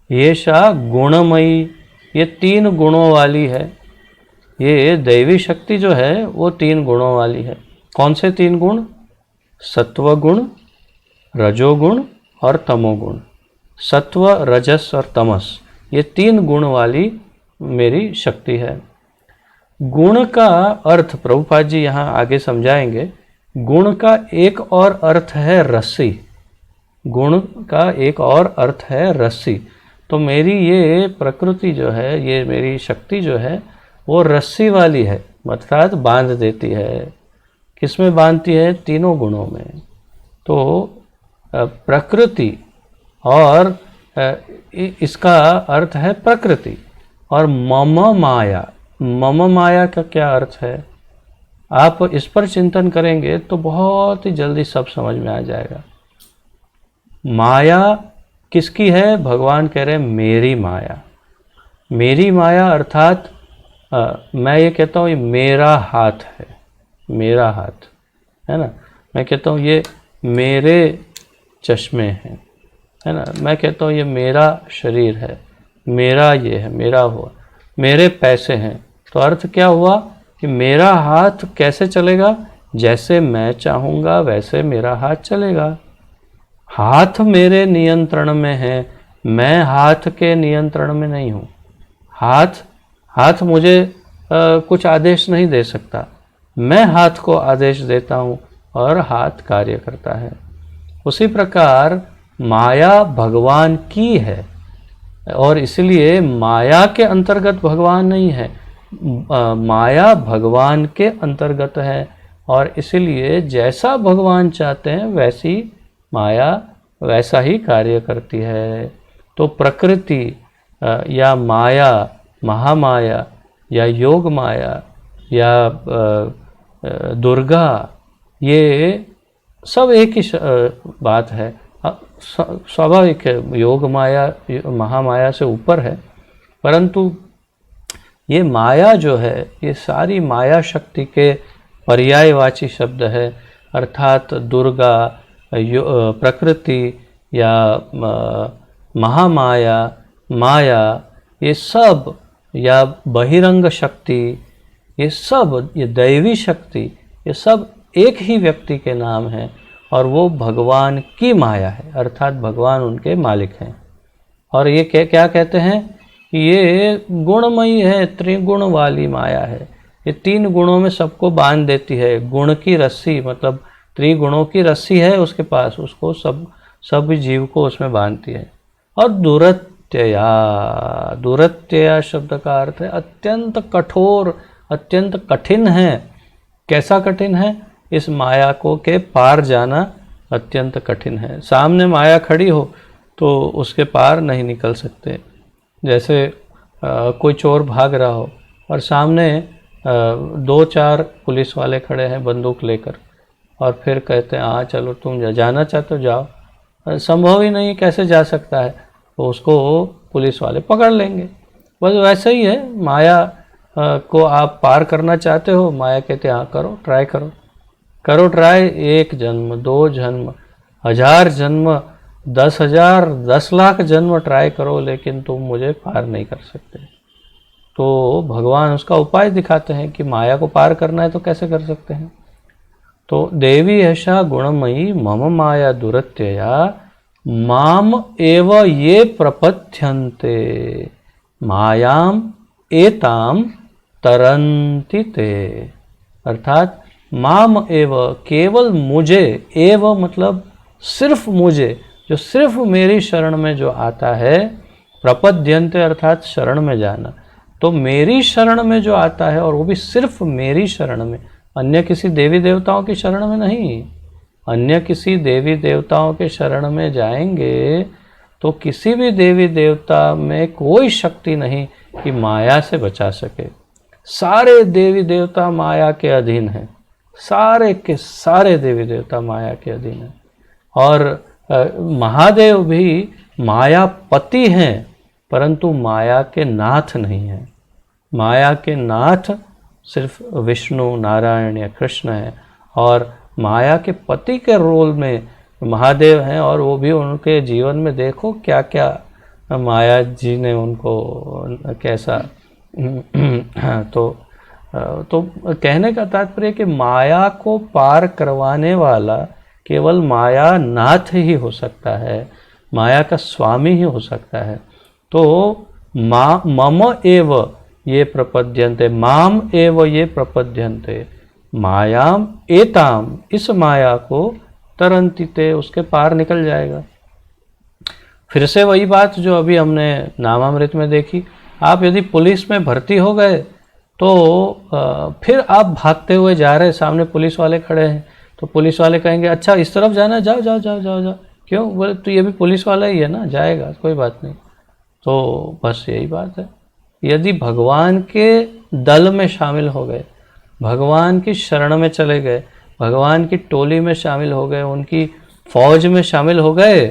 येषा गुणमयी, ये तीन गुणों वाली है। ये दैवी शक्ति जो है वो तीन गुणों वाली है। कौन से तीन गुण? सत्वगुण, रजोगुण और तमोगुण। सत्व, रजस और तमस, ये तीन गुण वाली मेरी शक्ति है। गुण का अर्थ प्रभुपाद जी यहाँ आगे समझाएंगे। गुण का एक और अर्थ है रस्सी। गुण का एक और अर्थ है रस्सी। तो मेरी ये प्रकृति जो है, ये मेरी शक्ति जो है वो रस्सी वाली है, अर्थात बांध देती है। किसमें बांधती है? तीनों गुणों में। तो प्रकृति और इसका अर्थ है प्रकृति। और मम माया, मम माया का क्या अर्थ है? आप इस पर चिंतन करेंगे तो बहुत ही जल्दी सब समझ में आ जाएगा। माया किसकी है? भगवान कह रहे हैं मेरी माया। मेरी माया अर्थात मैं ये कहता हूँ ये मेरा हाथ है, मेरा हाथ है ना। मैं कहता हूँ ये मेरे चश्मे हैं, है ना। मैं कहता हूँ ये मेरा शरीर है, मेरा ये है, मेरा हुआ, मेरे पैसे हैं। तो अर्थ क्या हुआ कि मेरा हाथ कैसे चलेगा? जैसे मैं चाहूँगा वैसे मेरा हाथ चलेगा। हाथ मेरे नियंत्रण में है, मैं हाथ के नियंत्रण में नहीं हूँ। हाथ मुझे कुछ आदेश नहीं दे सकता, मैं हाथ को आदेश देता हूँ और हाथ कार्य करता है। उसी प्रकार माया भगवान की है और इसलिए माया के अंतर्गत भगवान नहीं है, माया भगवान के अंतर्गत है और इसीलिए जैसा भगवान चाहते हैं वैसी माया वैसा ही कार्य करती है। तो प्रकृति या माया, महामाया या योग माया या दुर्गा, ये सब एक ही बात है। स्वाभाविक है, योग माया महामाया से ऊपर है, परंतु ये माया जो है ये सारी माया शक्ति के पर्यायवाची शब्द है। अर्थात दुर्गा, प्रकृति या महामाया, माया, ये सब, या बहिरंग शक्ति, ये सब, ये दैवी शक्ति, ये सब एक ही व्यक्ति के नाम हैं और वो भगवान की माया है, अर्थात भगवान उनके मालिक हैं। और ये क्या कहते हैं कि ये गुणमयी है, त्रिगुण वाली माया है। ये 3 गुणों में सबको बांध देती है। गुण की रस्सी, मतलब त्रिगुणों की रस्सी है उसके पास, उसको सब जीव को उसमें बांधती है। और दुरत्यया, दुरत्यया शब्द का अर्थ है अत्यंत कठोर, अत्यंत कठिन है। कैसा कठिन है? इस माया को के पार जाना अत्यंत कठिन है। सामने माया खड़ी हो तो उसके पार नहीं निकल सकते। जैसे कोई चोर भाग रहा हो और सामने 2-4 पुलिस वाले खड़े हैं बंदूक लेकर, और फिर कहते हैं हाँ चलो तुम जाना चाहते हो जाओ। संभव ही नहीं, कैसे जा सकता है? तो उसको पुलिस वाले पकड़ लेंगे। बस वैसे ही है, माया को आप पार करना चाहते हो, माया कहते हैं हाँ करो, ट्राई करो, करो ट्राई। 1 जन्म, 2 जन्म, 1000 जन्म, 10,000, 10 लाख जन्म ट्राई करो, लेकिन तुम मुझे पार नहीं कर सकते। तो भगवान उसका उपाय दिखाते हैं कि माया को पार करना है तो कैसे कर सकते हैं। तो देवी ऐसा गुणमयी मम माया दुरत्यया माम एव ये प्रपद्यन्ते मायाम एताम तरन्ति ते। अर्थात माम एव, केवल मुझे, एव मतलब सिर्फ मुझे, जो सिर्फ मेरी शरण में जो आता है, प्रपद्यन्ते अर्थात शरण में जाना। तो मेरी शरण में जो आता है और वो भी सिर्फ मेरी शरण में, अन्य किसी देवी देवताओं की शरण में नहीं। अन्य किसी देवी देवताओं के शरण में जाएंगे तो किसी भी देवी देवता में कोई शक्ति नहीं कि माया से बचा सके। सारे देवी देवता माया के अधीन हैं, सारे के सारे देवी देवता माया के अधीन हैं। और महादेव भी मायापति हैं, परंतु माया के नाथ नहीं हैं। माया के नाथ सिर्फ विष्णु, नारायण या कृष्ण है, और माया के पति के रोल में महादेव हैं। और वो भी उनके जीवन में देखो क्या क्या माया जी ने उनको कैसा तो कहने का तात्पर्य कि माया को पार करवाने वाला केवल माया नाथ ही हो सकता है, माया का स्वामी ही हो सकता है। तो मम एव ये प्रपद्यन्ते, माम एव ये प्रपद्यन्ते, मायाम एताम, इस माया को तरन्तिते, उसके पार निकल जाएगा। फिर से वही बात जो अभी हमने नामामृत में देखी। आप यदि पुलिस में भर्ती हो गए तो फिर आप भागते हुए जा रहे, सामने पुलिस वाले खड़े हैं, तो पुलिस वाले कहेंगे अच्छा इस तरफ जाना, जाओ जाओ जाओ जाओ जाओ। क्यों? बोले तो ये भी पुलिस वाला ही है ना, जाएगा, कोई बात नहीं। तो बस यही बात है। यदि भगवान के दल में शामिल हो गए, भगवान की शरण में चले गए, भगवान की टोली में शामिल हो गए, उनकी फौज में शामिल हो गए,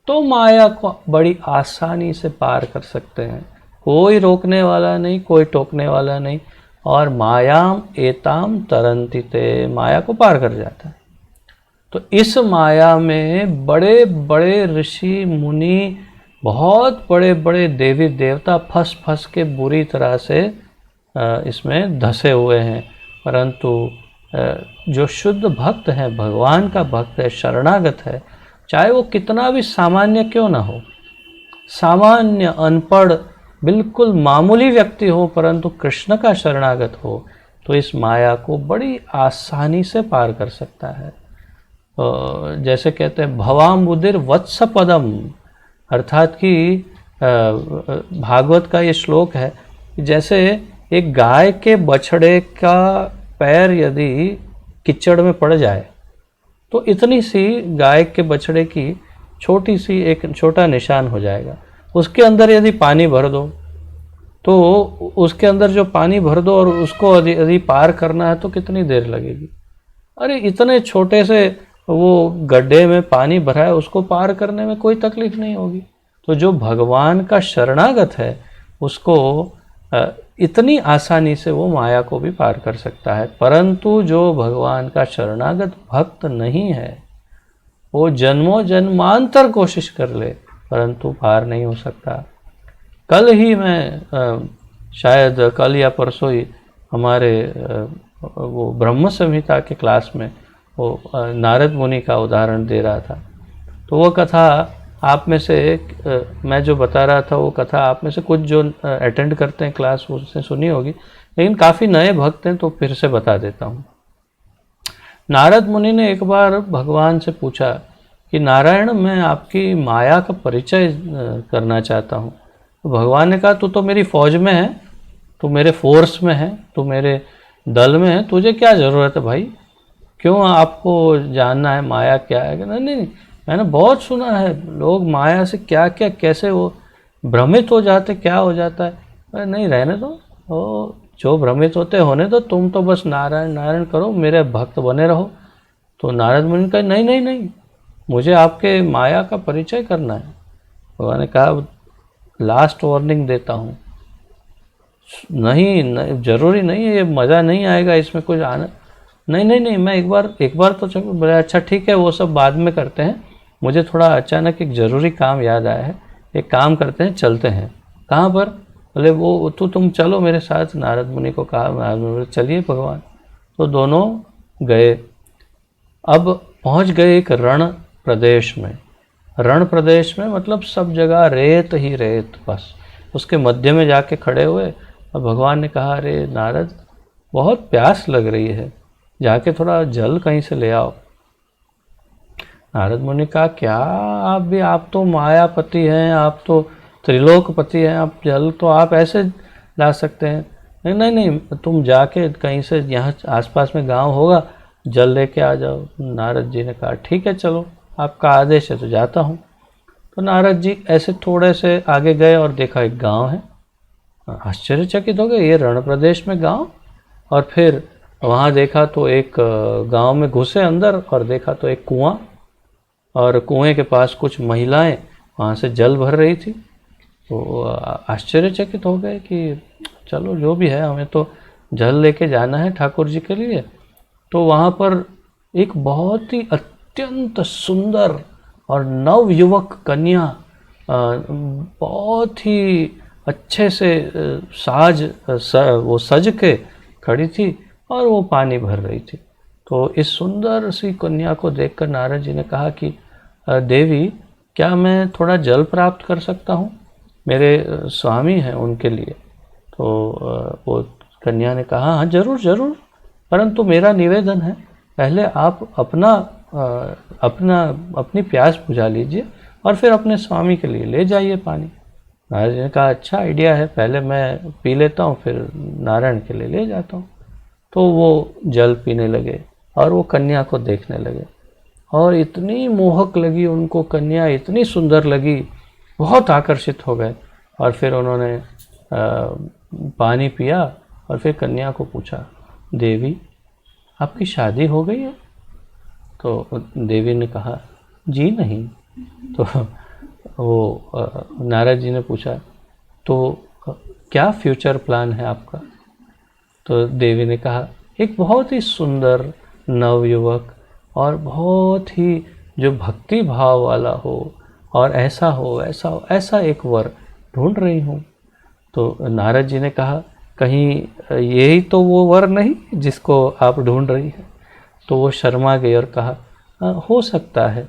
तो माया को बड़ी आसानी से पार कर सकते हैं। कोई रोकने वाला नहीं, कोई टोकने वाला नहीं। और मायाम एताम तरन्तिते, माया को पार कर जाता है। तो इस माया में बड़े बड़े ऋषि मुनि, बहुत बड़े बड़े देवी देवता फंस फंस के बुरी तरह से इसमें धसे हुए हैं। परंतु जो शुद्ध भक्त है, भगवान का भक्त है, शरणागत है, चाहे वो कितना भी सामान्य क्यों ना हो, सामान्य अनपढ़ बिल्कुल मामूली व्यक्ति हो, परंतु कृष्ण का शरणागत हो, तो इस माया को बड़ी आसानी से पार कर सकता है। जैसे कहते हैं भवाम्बुधिर वत्स पदम, अर्थात कि भागवत का ये श्लोक है, जैसे एक गाय के बछड़े का पैर यदि कीचड़ में पड़ जाए तो इतनी सी गाय के बछड़े की छोटी सी एक छोटा निशान हो जाएगा। उसके अंदर यदि पानी भर दो तो उसके अंदर जो पानी भर दो और उसको यदि पार करना है तो कितनी देर लगेगी। अरे इतने छोटे से वो गड्ढे में पानी भरा है, उसको पार करने में कोई तकलीफ नहीं होगी। तो जो भगवान का शरणागत है उसको इतनी आसानी से वो माया को भी पार कर सकता है। परंतु जो भगवान का शरणागत भक्त नहीं है वो जन्मों जन्मांतर कोशिश कर ले परंतु पार नहीं हो सकता। कल ही मैं शायद कल या परसों ही हमारे वो ब्रह्म संहिता के क्लास में वो नारद मुनि का उदाहरण दे रहा था। तो वो कथा आप में से मैं जो बता रहा था वो कथा आप में से कुछ जो अटेंड करते हैं क्लास उसने सुनी होगी, लेकिन काफ़ी नए भक्त हैं तो फिर से बता देता हूँ। नारद मुनि ने एक बार भगवान से पूछा कि नारायण मैं आपकी माया का परिचय करना चाहता हूँ। तो भगवान ने कहा तू तो मेरी फौज में है, तू मेरे फोर्स में है, तू मेरे दल में है, तुझे क्या ज़रूरत है भाई, क्यों आपको जानना है माया क्या है। नहीं नहीं मैंने बहुत सुना है लोग माया से क्या क्या कैसे वो भ्रमित हो जाते, क्या हो जाता है। नहीं रहने दो, वो जो भ्रमित होते होने दो, तुम तो बस नारायण नारायण करो, मेरे भक्त बने रहो। तो नारद मुनि कहा नहीं नहीं नहीं मुझे आपके माया का परिचय करना है। भगवान ने कहा लास्ट वार्निंग देता हूँ, नहीं जरूरी नहीं है, ये मज़ा नहीं आएगा इसमें कुछ आना। नहीं नहीं नहीं मैं एक बार तो चलो। बोले अच्छा ठीक है वो सब बाद में करते हैं, मुझे थोड़ा अचानक एक ज़रूरी काम याद आया है, एक काम करते हैं चलते हैं। कहाँ पर? बोले वो तुम चलो मेरे साथ। नारद मुनि को कहा, नारद मुनि बोले चलिए भगवान। तो दोनों गए। अब पहुँच गए एक रण प्रदेश में। रण प्रदेश में मतलब सब जगह रेत ही रेत, बस उसके मध्य में जाके खड़े हुए। और भगवान ने कहा अरे नारद बहुत प्यास लग रही है, जाके थोड़ा जल कहीं से ले आओ। नारद मुनि कहा क्या आप तो मायापति हैं, आप तो त्रिलोकपति हैं, आप जल तो आप ऐसे ला सकते हैं। नहीं नहीं नहीं तुम जाके कहीं से यहाँ आसपास में गांव होगा जल लेके आ जाओ। नारद जी ने कहा ठीक है चलो आपका आदेश है तो जाता हूँ। तो नारद जी ऐसे थोड़े से आगे गए और देखा एक गांव है। आश्चर्यचकित हो गए, ये रण प्रदेश में गांव। और फिर वहाँ देखा तो एक गांव में घुसे अंदर और देखा तो एक कुआं, और कुएं के पास कुछ महिलाएं वहाँ से जल भर रही थी। तो आश्चर्यचकित हो गए कि चलो जो भी है हमें तो जल लेके जाना है ठाकुर जी के लिए। तो वहाँ पर एक बहुत ही अत्यंत सुंदर और नवयुवक कन्या बहुत ही अच्छे से वो सज के खड़ी थी और वो पानी भर रही थी। तो इस सुंदर सी कन्या को देखकर नारद जी ने कहा कि देवी क्या मैं थोड़ा जल प्राप्त कर सकता हूँ, मेरे स्वामी हैं उनके लिए। तो वो कन्या ने कहा हाँ जरूर जरूर, परंतु मेरा निवेदन है पहले आप अपनी प्यास बुझा लीजिए और फिर अपने स्वामी के लिए ले जाइए पानी। नारद जी ने कहा अच्छा आइडिया है, पहले मैं पी लेता हूँ फिर नारायण के लिए ले जाता हूँ। तो वो जल पीने लगे और वो कन्या को देखने लगे और इतनी मोहक लगी उनको कन्या, इतनी सुंदर लगी, बहुत आकर्षित हो गए। और फिर उन्होंने पानी पिया और फिर कन्या को पूछा देवी आपकी शादी हो गई है? तो देवी ने कहा जी नहीं। तो वो नारद जी ने पूछा तो क्या फ्यूचर प्लान है आपका? तो देवी ने कहा एक बहुत ही सुंदर नवयुवक और बहुत ही जो भक्ति भाव वाला हो और ऐसा हो ऐसा एक वर ढूंढ रही हूँ। तो नारद जी ने कहा कहीं यही तो वो वर नहीं जिसको आप ढूंढ रही हैं? तो वो शर्मा गई और कहा हो सकता है।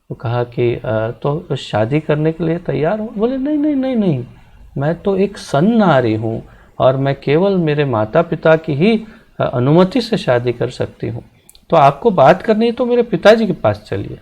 तो कहा कि तो शादी करने के लिए तैयार हो? बोले नहीं नहीं नहीं नहीं मैं तो एक सन्नारी हूँ और मैं केवल मेरे माता पिता की ही अनुमति से शादी कर सकती हूँ। तो आपको बात करनी है तो मेरे पिताजी के पास चलिए।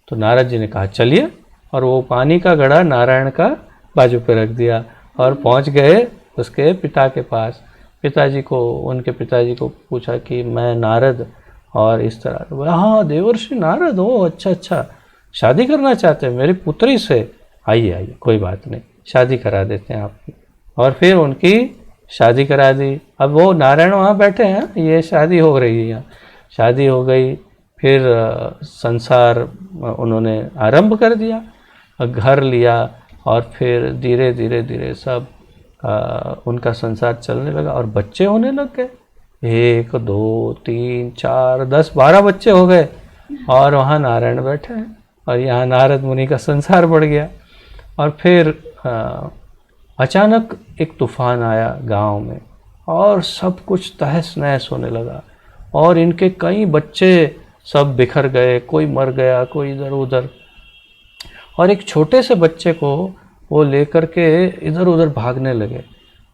तो नारद जी ने कहा चलिए, और वो पानी का घड़ा नारायण का बाजू पर रख दिया और पहुँच गए उसके पिता के पास। उनके पिताजी को पूछा कि मैं नारद और इस तरह से बोला, हाँ देवर्षि नारद हो, अच्छा अच्छा, शादी करना चाहते हैं मेरी पुत्री से, आइए आइए कोई बात नहीं, शादी करा देते हैं आपकी। और फिर उनकी शादी करा दी। अब वो नारायण वहाँ बैठे हैं, ये शादी हो रही है, यहाँ शादी हो गई। फिर संसार उन्होंने आरंभ कर दिया, घर लिया, और फिर धीरे धीरे धीरे सब उनका संसार चलने लगा और बच्चे होने लग गए। 1 2 3 4 10 12 बच्चे हो गए, और वहाँ नारायण बैठे हैं, और यहाँ नारद मुनि का संसार बढ़ गया। और फिर अचानक एक तूफान आया गांव में, और सब कुछ तहस नहस होने लगा, और इनके कई बच्चे सब बिखर गए, कोई मर गया, कोई इधर उधर। और एक छोटे से बच्चे को वो लेकर के इधर उधर भागने लगे,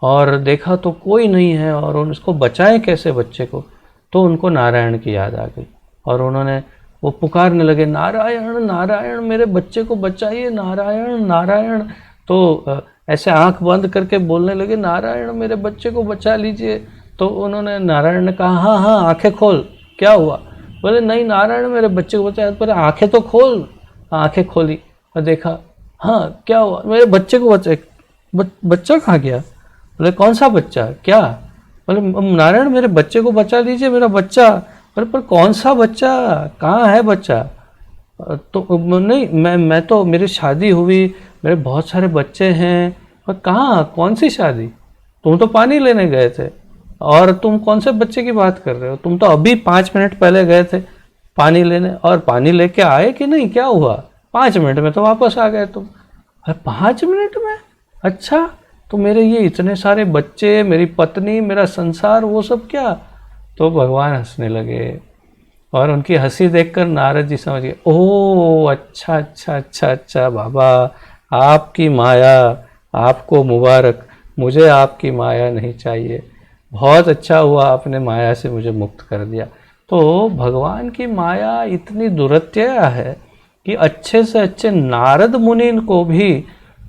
और देखा तो कोई नहीं है, और उसको बचाएं कैसे बच्चे को। तो उनको नारायण की याद आ गई, और उन्होंने वो पुकारने लगे, नारायण नारायण मेरे बच्चे को बचाइए, नारायण नारायण। तो ऐसे आंख बंद करके बोलने लगे, नारायण मेरे बच्चे को बचा लीजिए। तो उन्होंने, नारायण ने कहा, हाँ हाँ आंखें खोल, क्या हुआ? बोले, नहीं नारायण मेरे बच्चे को बचाया। पर आंखें तो खोल। आंखें खोली और देखा, हाँ क्या हुआ? मेरे बच्चे को बचा। बच्चा कहाँ गया? बोले, कौन सा बच्चा, क्या? बोले, नारायण मेरे बच्चे को बचा लीजिए, मेरा बच्चा। पर कौन सा बच्चा, कहाँ है बच्चा? तो नहीं, मैं तो, मेरी शादी हुई, मेरे बहुत सारे बच्चे हैं। और कहाँ, कौन सी शादी? तुम तो पानी लेने गए थे, और तुम कौन से बच्चे की बात कर रहे हो? तुम तो अभी 5 मिनट पहले गए थे पानी लेने, और पानी लेके आए कि नहीं, क्या हुआ? 5 मिनट में तो वापस आ गए तुम। 5 मिनट में? अच्छा, तो मेरे ये इतने सारे बच्चे, मेरी पत्नी, मेरा संसार, वो सब क्या? तो भगवान हंसने लगे, और उनकी हंसी देखकर नारद जी समझ गए, ओह अच्छा अच्छा अच्छा अच्छा बाबा, आपकी माया, आपको मुबारक, मुझे आपकी माया नहीं चाहिए, बहुत अच्छा हुआ आपने माया से मुझे मुक्त कर दिया। तो भगवान की माया इतनी दुरत्यया है कि अच्छे से अच्छे नारद मुनि को भी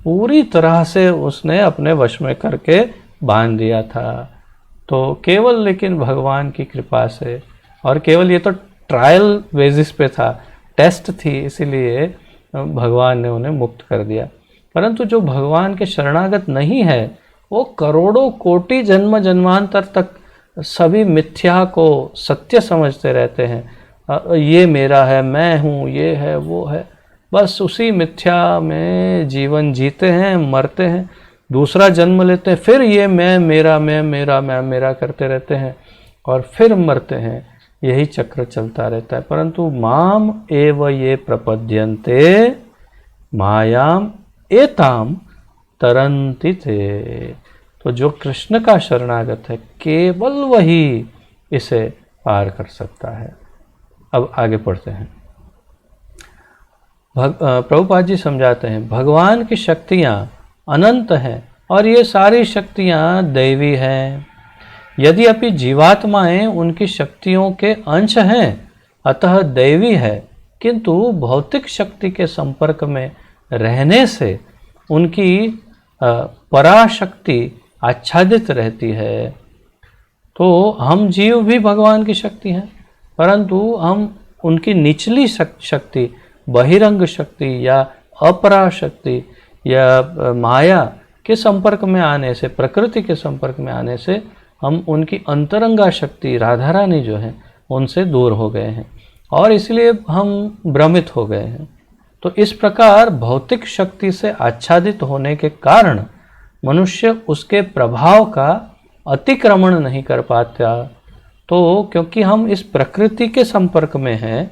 पूरी तरह से उसने अपने वश में करके बांध दिया था। तो केवल लेकिन भगवान की कृपा से, और केवल ये तो ट्रायल बेसिस पे था, टेस्ट थी, इसीलिए भगवान ने उन्हें मुक्त कर दिया। परंतु जो भगवान के शरणागत नहीं है, वो करोड़ों कोटि जन्म जन्मांतर तक सभी मिथ्या को सत्य समझते रहते हैं। ये मेरा है, मैं हूँ, ये है, वो है, बस उसी मिथ्या में जीवन जीते हैं, मरते हैं, दूसरा जन्म लेते हैं, फिर ये मैं मेरा, मैं मेरा, मैं मेरा करते रहते हैं, और फिर मरते हैं। यही चक्र चलता रहता है। परंतु माम एव ये प्रपद्यन्ते मायाम एताम तरन्ति ते। तो जो कृष्ण का शरणागत है, केवल वही इसे पार कर सकता है। अब आगे पढ़ते हैं। प्रभुपाद जी समझाते हैं, भगवान की शक्तियाँ अनंत हैं, और ये सारी शक्तियाँ दैवी हैं। यदि अपि जीवात्माएं उनकी शक्तियों के अंश हैं, अतः दैवी है, किंतु भौतिक शक्ति के संपर्क में रहने से उनकी पराशक्ति आच्छादित रहती है। तो हम जीव भी भगवान की शक्ति हैं, परंतु हम उनकी निचली शक्ति, बहिरंग शक्ति या अपराशक्ति या माया के संपर्क में आने से, प्रकृति के संपर्क में आने से हम उनकी अंतरंगा शक्ति राधा रानी जो है उनसे दूर हो गए हैं, और इसलिए हम भ्रमित हो गए हैं। तो इस प्रकार भौतिक शक्ति से आच्छादित होने के कारण मनुष्य उसके प्रभाव का अतिक्रमण नहीं कर पाता। तो क्योंकि हम इस प्रकृति के संपर्क में हैं,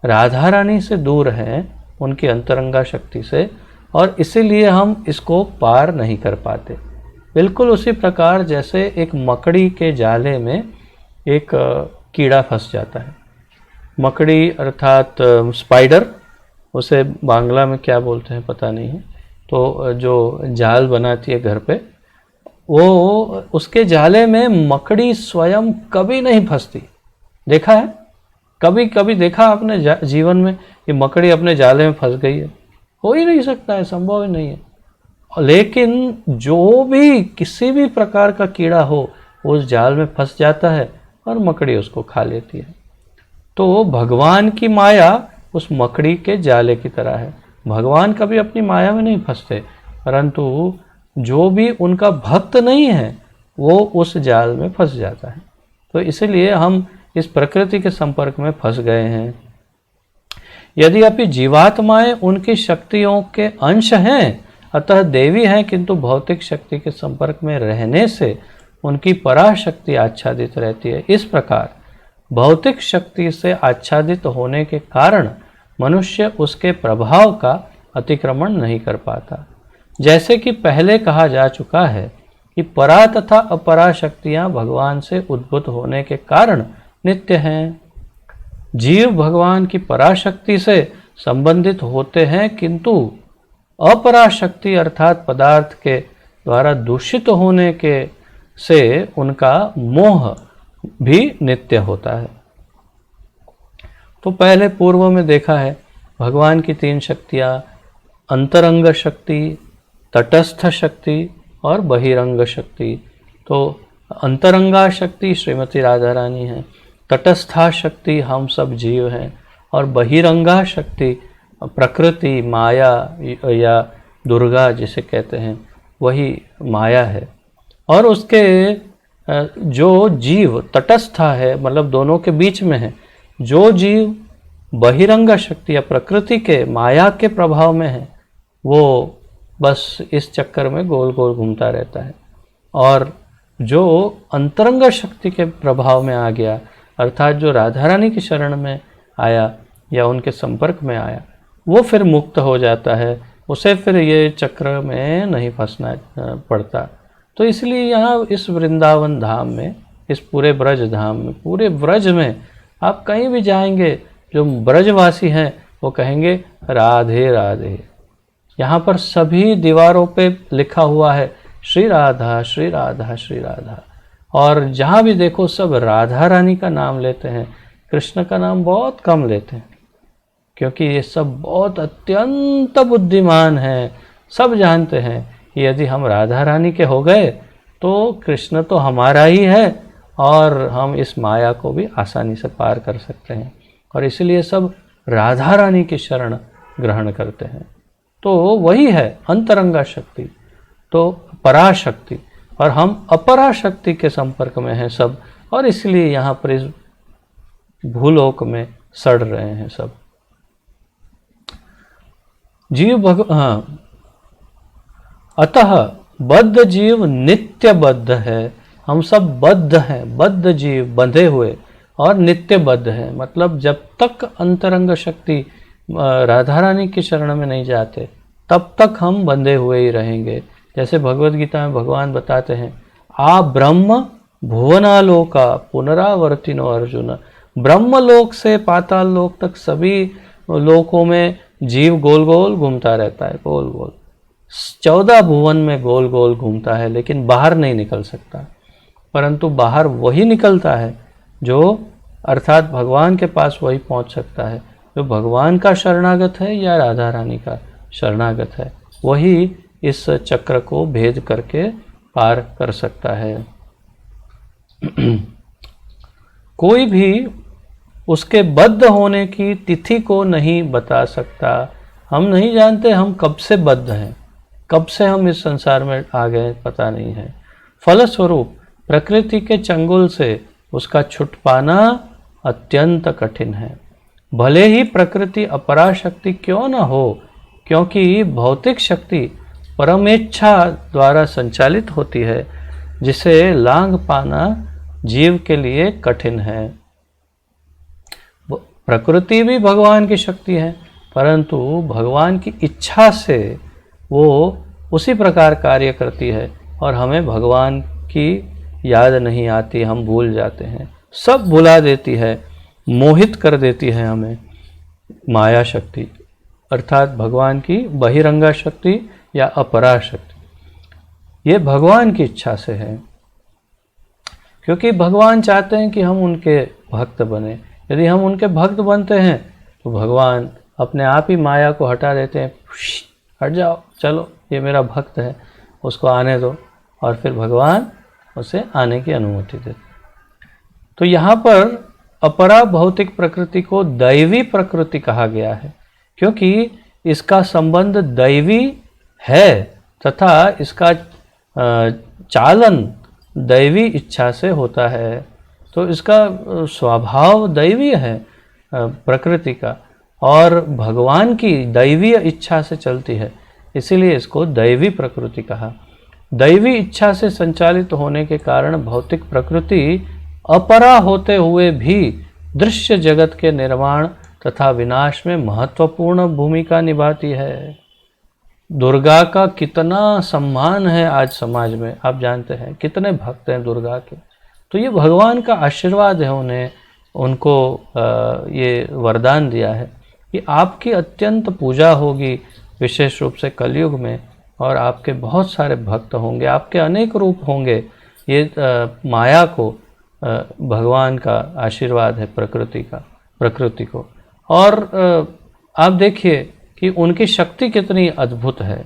राधा रानी से दूर हैं, उनकी अंतरंगा शक्ति से, और इसीलिए हम इसको पार नहीं कर पाते। बिल्कुल उसी प्रकार जैसे एक मकड़ी के जाले में एक कीड़ा फंस जाता है। मकड़ी अर्थात स्पाइडर, उसे बांग्ला में क्या बोलते हैं पता नहीं है। तो जो जाल बनाती है घर पे, वो उसके जाले में मकड़ी स्वयं कभी नहीं फंसती। देखा है? कभी कभी देखा आपने जीवन में कि मकड़ी अपने जाले में फंस गई है? हो ही नहीं सकता है, संभव ही नहीं है। लेकिन जो भी किसी भी प्रकार का कीड़ा हो, उस जाल में फंस जाता है और मकड़ी उसको खा लेती है। तो भगवान की माया उस मकड़ी के जाले की तरह है। भगवान कभी अपनी माया में नहीं फंसते, परंतु जो भी उनका भक्त नहीं है वो उस जाल में फंस जाता है। तो इसलिए हम इस प्रकृति के संपर्क में फंस गए हैं। यदि अभी जीवात्माएं उनकी शक्तियों के अंश हैं, अतः देवी हैं, किंतु भौतिक शक्ति के संपर्क में रहने से उनकी पराशक्ति आच्छादित रहती है। इस प्रकार भौतिक शक्ति से आच्छादित होने के कारण मनुष्य उसके प्रभाव का अतिक्रमण नहीं कर पाता। जैसे कि पहले कहा जा चुका है कि परा तथा अपरा शक्तियाँ भगवान से उद्भूत होने के कारण नित्य हैं। जीव भगवान की पराशक्ति से संबंधित होते हैं, किंतु अपराशक्ति अर्थात पदार्थ के द्वारा दूषित होने के से उनका मोह भी नित्य होता है। तो पहले पूर्व में देखा है भगवान की 3 शक्तियाँ, अंतरंग शक्ति, तटस्थ शक्ति और बहिरंग शक्ति। तो अंतरंगा शक्ति श्रीमती राधा रानी है, तटस्था शक्ति हम सब जीव हैं, और बहिरंगा शक्ति प्रकृति माया या दुर्गा जिसे कहते हैं वही माया है। और उसके जो जीव तटस्था है, मतलब दोनों के बीच में है, जो जीव बहिरंग शक्ति या प्रकृति के माया के प्रभाव में है वो बस इस चक्कर में गोल गोल घूमता रहता है। और जो अंतरंग शक्ति के प्रभाव में आ गया, अर्थात जो राधा रानी की शरण में आया या उनके संपर्क में आया, वो फिर मुक्त हो जाता है, उसे फिर ये चक्र में नहीं फंसना पड़ता। तो इसलिए यहाँ इस वृंदावन धाम में, इस पूरे ब्रज धाम में, पूरे ब्रज में आप कहीं भी जाएंगे, जो ब्रजवासी हैं वो कहेंगे राधे राधे। यहाँ पर सभी दीवारों पे लिखा हुआ है श्री राधा श्री राधा श्री राधा, और जहाँ भी देखो सब राधा रानी का नाम लेते हैं, कृष्ण का नाम बहुत कम लेते हैं, क्योंकि ये सब बहुत अत्यंत बुद्धिमान हैं। सब जानते हैं कि यदि हम राधा रानी के हो गए तो कृष्ण तो हमारा ही है और हम इस माया को भी आसानी से पार कर सकते हैं, और इसलिए सब राधा रानी की शरण ग्रहण करते हैं। तो वही है अंतरंगा शक्ति, तो पराशक्ति, और हम अपराशक्ति के संपर्क में हैं सब, और इसलिए यहाँ पर इस भूलोक में सड़ रहे हैं सब जीव। अतः बद्ध जीव नित्य बद्ध है। हम सब बद्ध हैं, बद्ध जीव, बंधे हुए और नित्य बद्ध हैं। मतलब जब तक अंतरंग शक्ति राधा रानी की शरण में नहीं जाते तब तक हम बंधे हुए ही रहेंगे। जैसे भगवद गीता में भगवान बताते हैं, आ ब्रह्म भुवनालोका पुनरावर्तिनो अर्जुन। ब्रह्मलोक से पाताल लोक तक सभी लोकों में जीव गोल गोल घूमता रहता है, गोल गोल 14 भुवन में गोल गोल घूमता है, लेकिन बाहर नहीं निकल सकता। परंतु बाहर वही निकलता है जो, अर्थात भगवान के पास वही पहुंच सकता है जो भगवान का शरणागत है या राधा रानी का शरणागत है, वही इस चक्र को भेद करके पार कर सकता है। कोई भी उसके बद्ध होने की तिथि को नहीं बता सकता। हम नहीं जानते हम कब से बद्ध हैं, कब से हम इस संसार में आ गए, पता नहीं है। फलस्वरूप प्रकृति के चंगुल से उसका छुट पाना अत्यंत कठिन है। भले ही प्रकृति अपराशक्ति क्यों न हो, क्योंकि भौतिक शक्ति परमेच्छा द्वारा संचालित होती है, जिसे लांघ पाना जीव के लिए कठिन है। प्रकृति भी भगवान की शक्ति है, परंतु भगवान की इच्छा से वो उसी प्रकार कार्य करती है और हमें भगवान की याद नहीं आती, हम भूल जाते हैं, सब भुला देती है, मोहित कर देती है हमें माया शक्ति, अर्थात भगवान की बहिरंगा शक्ति या अपरा शक्ति। ये भगवान की इच्छा से है, क्योंकि भगवान चाहते हैं कि हम उनके भक्त बने। यदि हम उनके भक्त बनते हैं तो भगवान अपने आप ही माया को हटा देते हैं, हट जाओ, चलो ये मेरा भक्त है, उसको आने दो, और फिर भगवान उसे आने की अनुमति देते। तो यहाँ पर अपरा भौतिक प्रकृति को दैवी प्रकृति कहा गया है, क्योंकि इसका संबंध दैवी है तथा इसका चालन दैवी इच्छा से होता है। तो इसका स्वभाव दैवीय है प्रकृति का, और भगवान की दैवीय इच्छा से चलती है, इसीलिए इसको दैवी प्रकृति कहा। दैवी इच्छा से संचालित होने के कारण भौतिक प्रकृति अपरा होते हुए भी दृश्य जगत के निर्माण तथा विनाश में महत्वपूर्ण भूमिका निभाती है। दुर्गा का कितना सम्मान है आज समाज में, आप जानते हैं कितने भक्त हैं दुर्गा के। तो ये भगवान का आशीर्वाद है, उनको ये वरदान दिया है कि आपकी अत्यंत पूजा होगी, विशेष रूप से कलयुग में, और आपके बहुत सारे भक्त होंगे, आपके अनेक रूप होंगे। ये माया को भगवान का आशीर्वाद है प्रकृति को। और आप देखिए कि उनकी शक्ति कितनी अद्भुत है।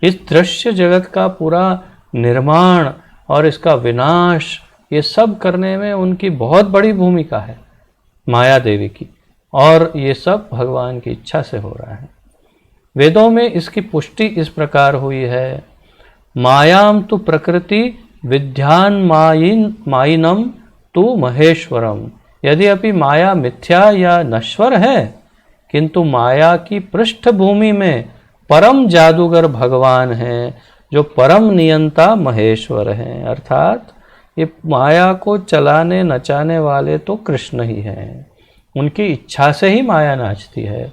इस दृश्य जगत का पूरा निर्माण और इसका विनाश, ये सब करने में उनकी बहुत बड़ी भूमिका है माया देवी की, और ये सब भगवान की इच्छा से हो रहा है। वेदों में इसकी पुष्टि इस प्रकार हुई है, मायाम तु प्रकृति विद्यान मायिनम तु महेश्वरम। यद्यपि माया मिथ्या या नश्वर है, किंतु माया की पृष्ठभूमि में परम जादूगर भगवान हैं, जो परम नियंता महेश्वर हैं। अर्थात ये माया को चलाने नचाने वाले तो कृष्ण ही हैं, उनकी इच्छा से ही माया नाचती है।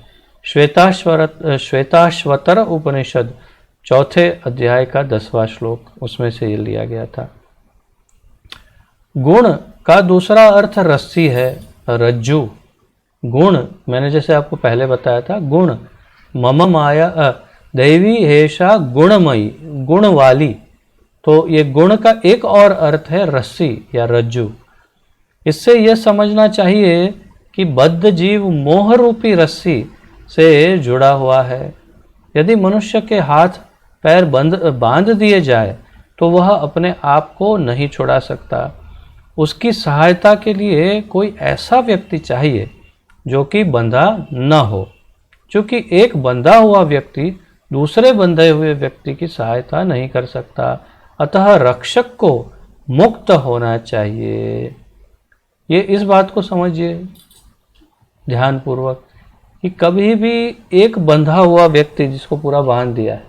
श्वेताश्वतर उपनिषद 4 अध्याय का 10वां श्लोक, उसमें से ये लिया गया था। गुण का दूसरा अर्थ रस्सी है, रज्जू। गुण मैंने जैसे आपको पहले बताया था, गुण मम माया दैवी हेषा गुणमयी, गुण वाली। तो ये गुण का एक और अर्थ है रस्सी या रज्जू। इससे यह समझना चाहिए कि बद्ध जीव मोह रूपी रस्सी से जुड़ा हुआ है। यदि मनुष्य के हाथ पैर बांध दिए जाए तो वह अपने आप को नहीं छुड़ा सकता। उसकी सहायता के लिए कोई ऐसा व्यक्ति चाहिए जो कि बंधा न हो, क्योंकि एक बंधा हुआ व्यक्ति दूसरे बंधे हुए व्यक्ति की सहायता नहीं कर सकता। अतः रक्षक को मुक्त होना चाहिए। ये इस बात को समझिए ध्यानपूर्वक कि कभी भी एक बंधा हुआ व्यक्ति जिसको पूरा बांध दिया है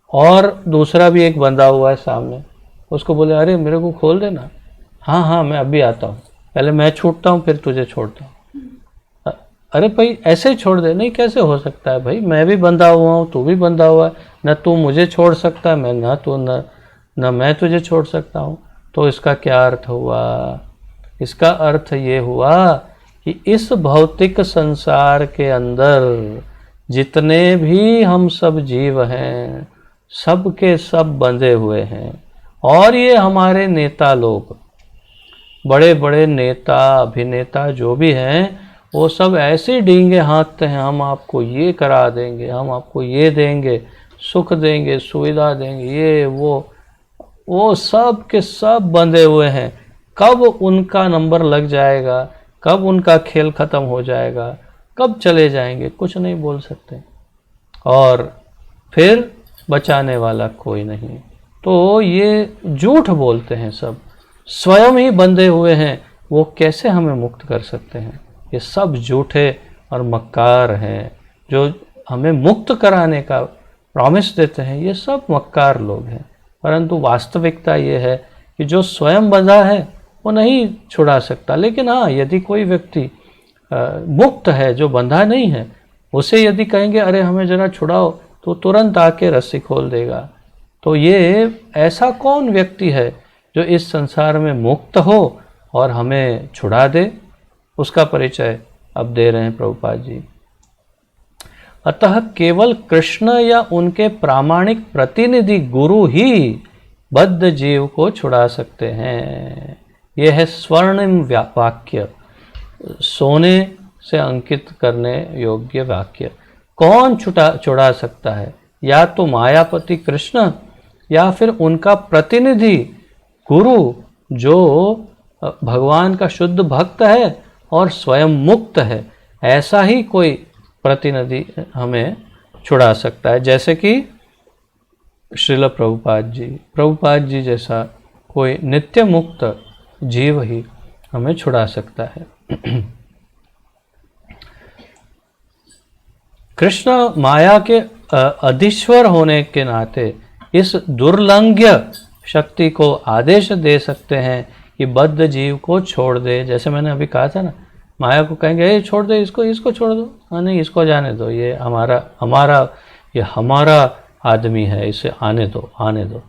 और दूसरा भी एक बंधा हुआ है सामने, उसको बोले अरे मेरे को खोल देना, हाँ हाँ मैं अभी आता हूँ, पहले मैं छूटता हूँ फिर तुझे छोड़ता हूँ। अरे भाई ऐसे ही छोड़ दे, नहीं कैसे हो सकता है भाई, मैं भी बंधा हुआ हूँ तू भी बंधा हुआ है, न तू मुझे छोड़ सकता है मैं न मैं तुझे छोड़ सकता हूँ। तो इसका क्या अर्थ हुआ? इसका अर्थ ये हुआ कि इस भौतिक संसार के अंदर जितने भी हम सब जीव हैं, सब के सब बंधे हुए हैं। और ये हमारे नेता लोग, बड़े बड़े नेता अभिनेता जो भी हैं, वो सब ऐसे डींगे हाँकते हैं, हम आपको ये करा देंगे, हम आपको ये देंगे, सुख देंगे, सुविधा देंगे, ये वो सब के सब बंधे हुए हैं। कब उनका नंबर लग जाएगा, कब उनका खेल खत्म हो जाएगा, कब चले जाएंगे, कुछ नहीं बोल सकते, और फिर बचाने वाला कोई नहीं। तो ये झूठ बोलते हैं, सब स्वयं ही बंधे हुए हैं, वो कैसे हमें मुक्त कर सकते हैं? ये सब झूठे और मक्कार हैं, जो हमें मुक्त कराने का प्रॉमिस देते हैं, ये सब मक्कार लोग हैं। परंतु वास्तविकता ये है कि जो स्वयं बंधा है वो नहीं छुड़ा सकता। लेकिन हाँ, यदि कोई व्यक्ति मुक्त है, जो बंधा नहीं है, उसे यदि कहेंगे अरे हमें जरा छुड़ाओ, तो तुरंत आके रस्सी खोल देगा। तो ये ऐसा कौन व्यक्ति है जो इस संसार में मुक्त हो और हमें छुड़ा दे? उसका परिचय अब दे रहे हैं प्रभुपाद जी। अतः केवल कृष्ण या उनके प्रामाणिक प्रतिनिधि गुरु ही बद्ध जीव को छुड़ा सकते हैं। यह है स्वर्णिम वाक्य, सोने से अंकित करने योग्य वाक्य। कौन छुड़ा सकता है? या तो मायापति कृष्ण, या फिर उनका प्रतिनिधि गुरु, जो भगवान का शुद्ध भक्त है और स्वयं मुक्त है, ऐसा ही कोई प्रतिनिधि हमें छुड़ा सकता है, जैसे कि श्रील प्रभुपाद जी जैसा कोई नित्य मुक्त जीव ही हमें छुड़ा सकता है। कृष्ण माया के अधीश्वर होने के नाते इस दुर्लंघ्य शक्ति को आदेश दे सकते हैं कि बद्ध जीव को छोड़ दे। जैसे मैंने अभी कहा था ना, माया को कहेंगे ये छोड़ दे, इसको छोड़ दो, हाँ नहीं इसको जाने दो, ये हमारा आदमी है, इसे आने दो,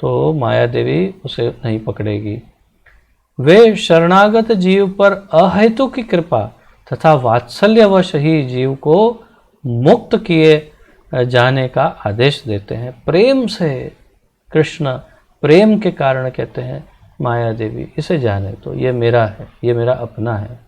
तो माया देवी उसे नहीं पकड़ेगी। वे शरणागत जीव पर अहेतु की कृपा तथा वात्सल्यवश ही जीव को मुक्त किए जाने का आदेश देते हैं। प्रेम से कृष्ण, प्रेम के कारण कहते हैं माया देवी इसे जाने दो, ये मेरा है, ये मेरा अपना है।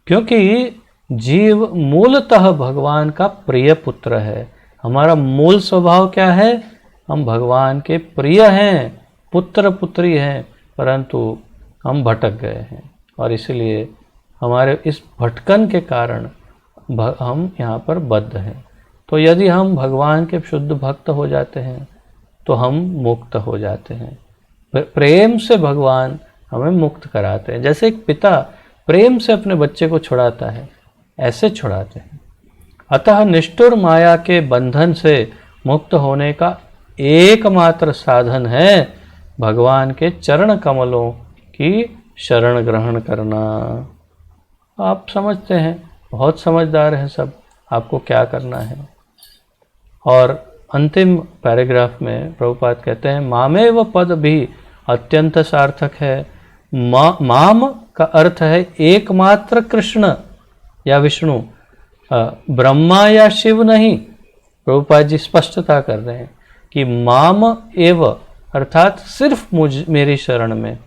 क्योंकि जीव मूलतः भगवान का प्रिय पुत्र है। हमारा मूल स्वभाव क्या है? हम भगवान के प्रिय हैं, पुत्र पुत्री हैं, परंतु हम भटक गए हैं और इसलिए हमारे इस भटकन के कारण हम यहाँ पर बद्ध हैं। तो यदि हम भगवान के शुद्ध भक्त हो जाते हैं तो हम मुक्त हो जाते हैं। प्रेम से भगवान हमें मुक्त कराते हैं। जैसे एक पिता प्रेम से अपने बच्चे को छुड़ाता है, ऐसे छुड़ाते हैं। अतः निष्ठुर माया के बंधन से मुक्त होने का एकमात्र साधन है भगवान के चरण कमलों की शरण ग्रहण करना। आप समझते हैं, बहुत समझदार हैं सब, आपको क्या करना है। और अंतिम पैराग्राफ में प्रभुपाद कहते हैं मामेव पद भी अत्यंत सार्थक है। माम का अर्थ है एकमात्र कृष्ण या विष्णु, ब्रह्मा या शिव नहीं। प्रभुपाद जी स्पष्टता कर रहे हैं कि माम एव अर्थात सिर्फ मेरी शरण में,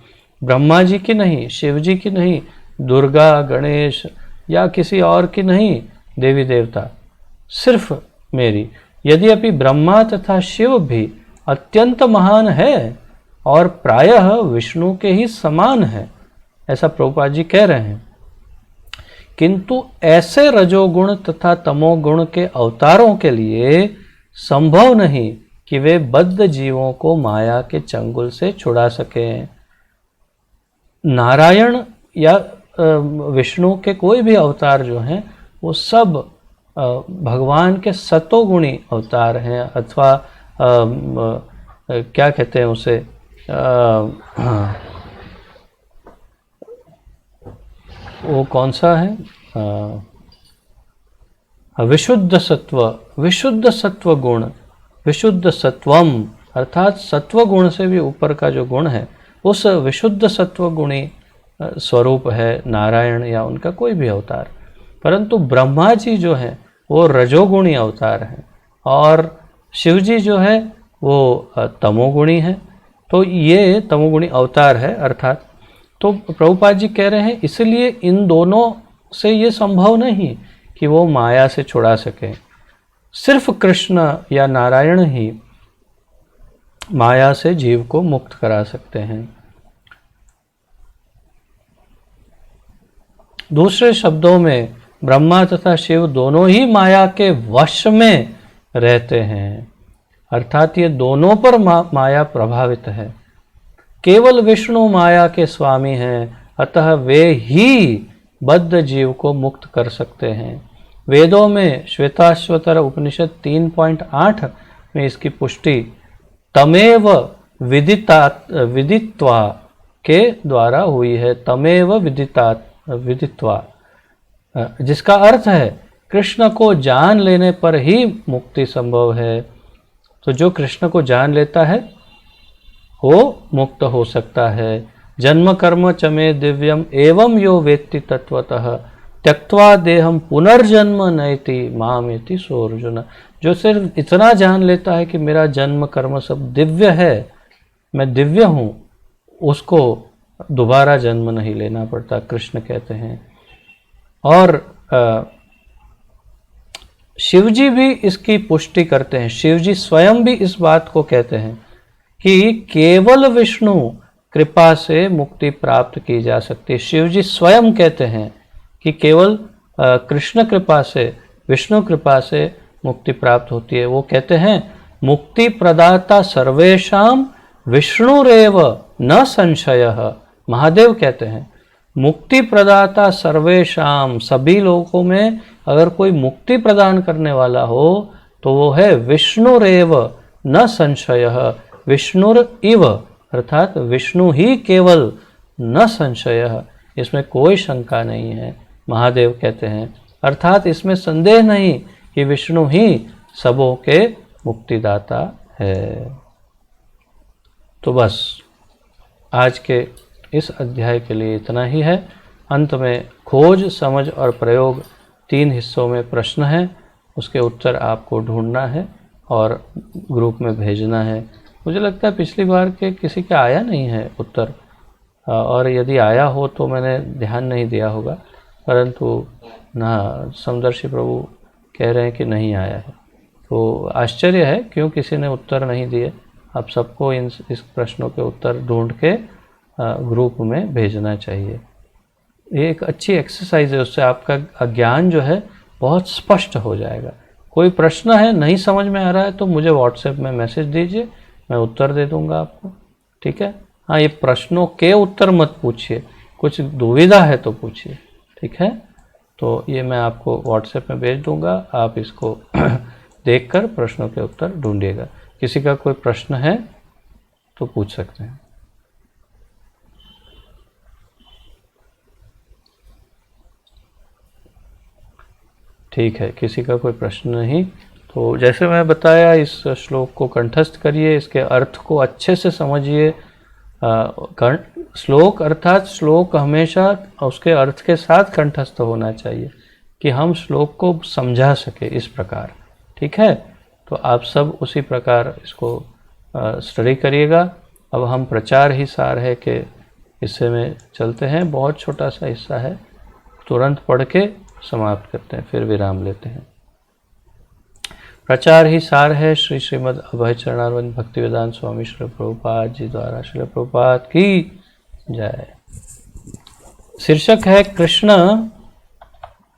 ब्रह्मा जी की नहीं, शिव जी की नहीं, दुर्गा गणेश या किसी और की नहीं, देवी देवता, सिर्फ मेरी। यद्यपि ब्रह्मा तथा शिव भी अत्यंत महान है और प्रायः विष्णु के ही समान है, ऐसा प्रभुपाद जी कह रहे हैं, किंतु ऐसे रजोगुण तथा तमोगुण के अवतारों के लिए संभव नहीं कि वे बद्ध जीवों को माया के चंगुल से छुड़ा सकें। नारायण या विष्णु के कोई भी अवतार जो हैं वो सब भगवान के सतोगुणी अवतार हैं, अथवा क्या कहते हैं उसे, वो कौन सा है, विशुद्ध सत्व गुण, विशुद्ध सत्वम अर्थात सत्व गुण से भी ऊपर का जो गुण है उस विशुद्ध सत्व गुणी स्वरूप है नारायण या उनका कोई भी अवतार। परंतु ब्रह्मा जी जो है वो रजोगुणी अवतार हैं और शिव जी जो है वो तमोगुणी है। तो ये तमोगुणी अवतार है अर्थात। तो प्रभुपाद जी कह रहे हैं इसलिए इन दोनों से ये संभव नहीं कि वो माया से छुड़ा सकें। सिर्फ कृष्ण या नारायण ही माया से जीव को मुक्त करा सकते हैं। दूसरे शब्दों में ब्रह्मा तथा शिव दोनों ही माया के वश में रहते हैं, अर्थात ये दोनों पर माया प्रभावित है। केवल विष्णु माया के स्वामी हैं, अतः वे ही बद्ध जीव को मुक्त कर सकते हैं। वेदों में श्वेताश्वतर उपनिषद 3.8 में इसकी पुष्टि तमेव विदित्वा के द्वारा हुई है। तमेव विदित्वा, जिसका अर्थ है कृष्ण को जान लेने पर ही मुक्ति संभव है। तो जो कृष्ण को जान लेता है वो मुक्त हो सकता है। जन्म कर्म च मे दिव्यम एवं यो वेत्ति तत्वतः त्यक्त्वा देहम पुनर्जन्म नयति मामेति सो अर्जुन। जो सिर्फ इतना जान लेता है कि मेरा जन्म कर्म सब दिव्य है, मैं दिव्य हूँ, उसको दोबारा जन्म नहीं लेना पड़ता, कृष्ण कहते हैं। और शिवजी भी इसकी पुष्टि करते हैं। शिवजी स्वयं भी इस बात को कहते हैं कि केवल विष्णु कृपा से मुक्ति प्राप्त की जा सकती है। शिव जी स्वयं कहते हैं कि केवल कृष्ण कृपा से, विष्णु कृपा से मुक्ति प्राप्त होती है। वो कहते हैं मुक्ति प्रदाता सर्वेषां विष्णुरेव न संशयः। महादेव कहते हैं मुक्ति प्रदाता सर्वेषां, सभी लोगों में अगर कोई मुक्ति प्रदान करने वाला हो तो वो है विष्णुरेव न संशयः, विष्णुर इव, अर्थात विष्णु ही केवल, न संशयः, इसमें कोई शंका नहीं है। महादेव कहते हैं अर्थात इसमें संदेह नहीं कि विष्णु ही सबों के मुक्तिदाता है। तो बस आज के इस अध्याय के लिए इतना ही है। अंत में खोज, समझ और प्रयोग 3 हिस्सों में प्रश्न है, उसके उत्तर आपको ढूंढना है और ग्रुप में भेजना है। मुझे लगता है पिछली बार के किसी का आया नहीं है उत्तर, और यदि आया हो तो मैंने ध्यान नहीं दिया होगा, परंतु ना समदर्शी प्रभु कह रहे हैं कि नहीं आया है। तो आश्चर्य है क्यों किसी ने उत्तर नहीं दिए। आप सबको इस प्रश्नों के उत्तर ढूंढ के ग्रुप में भेजना चाहिए। ये एक अच्छी एक्सरसाइज है, उससे आपका ज्ञान जो है बहुत स्पष्ट हो जाएगा। कोई प्रश्न है नहीं समझ में आ रहा है तो मुझे व्हाट्सएप में मैसेज दीजिए, मैं उत्तर दे दूंगा आपको, ठीक है। हाँ, ये प्रश्नों के उत्तर मत पूछिए, कुछ दुविधा है तो पूछिए, ठीक है। तो ये मैं आपको व्हाट्सएप में भेज दूंगा, आप इसको देखकर प्रश्नों के उत्तर ढूंढिएगा। किसी का कोई प्रश्न है तो पूछ सकते हैं। ठीक है, किसी का कोई प्रश्न नहीं तो जैसे मैं बताया इस श्लोक को कंठस्थ करिए, इसके अर्थ को अच्छे से समझिए। श्लोक अर्थात श्लोक हमेशा उसके अर्थ के साथ कंठस्थ होना चाहिए कि हम श्लोक को समझा सके इस प्रकार, ठीक है। तो आप सब उसी प्रकार इसको स्टडी करिएगा। अब हम प्रचार ही सार है के हिस्से में चलते हैं। बहुत छोटा सा हिस्सा है, तुरंत पढ़ के समाप्त करते हैं, फिर विराम लेते हैं। प्रचार ही सार है श्री श्रीमद् अभय चरणारविंद भक्तिवेदांत स्वामी श्री प्रभुपाद जी द्वारा। श्री प्रभुपाद की जय। शीर्षक है कृष्ण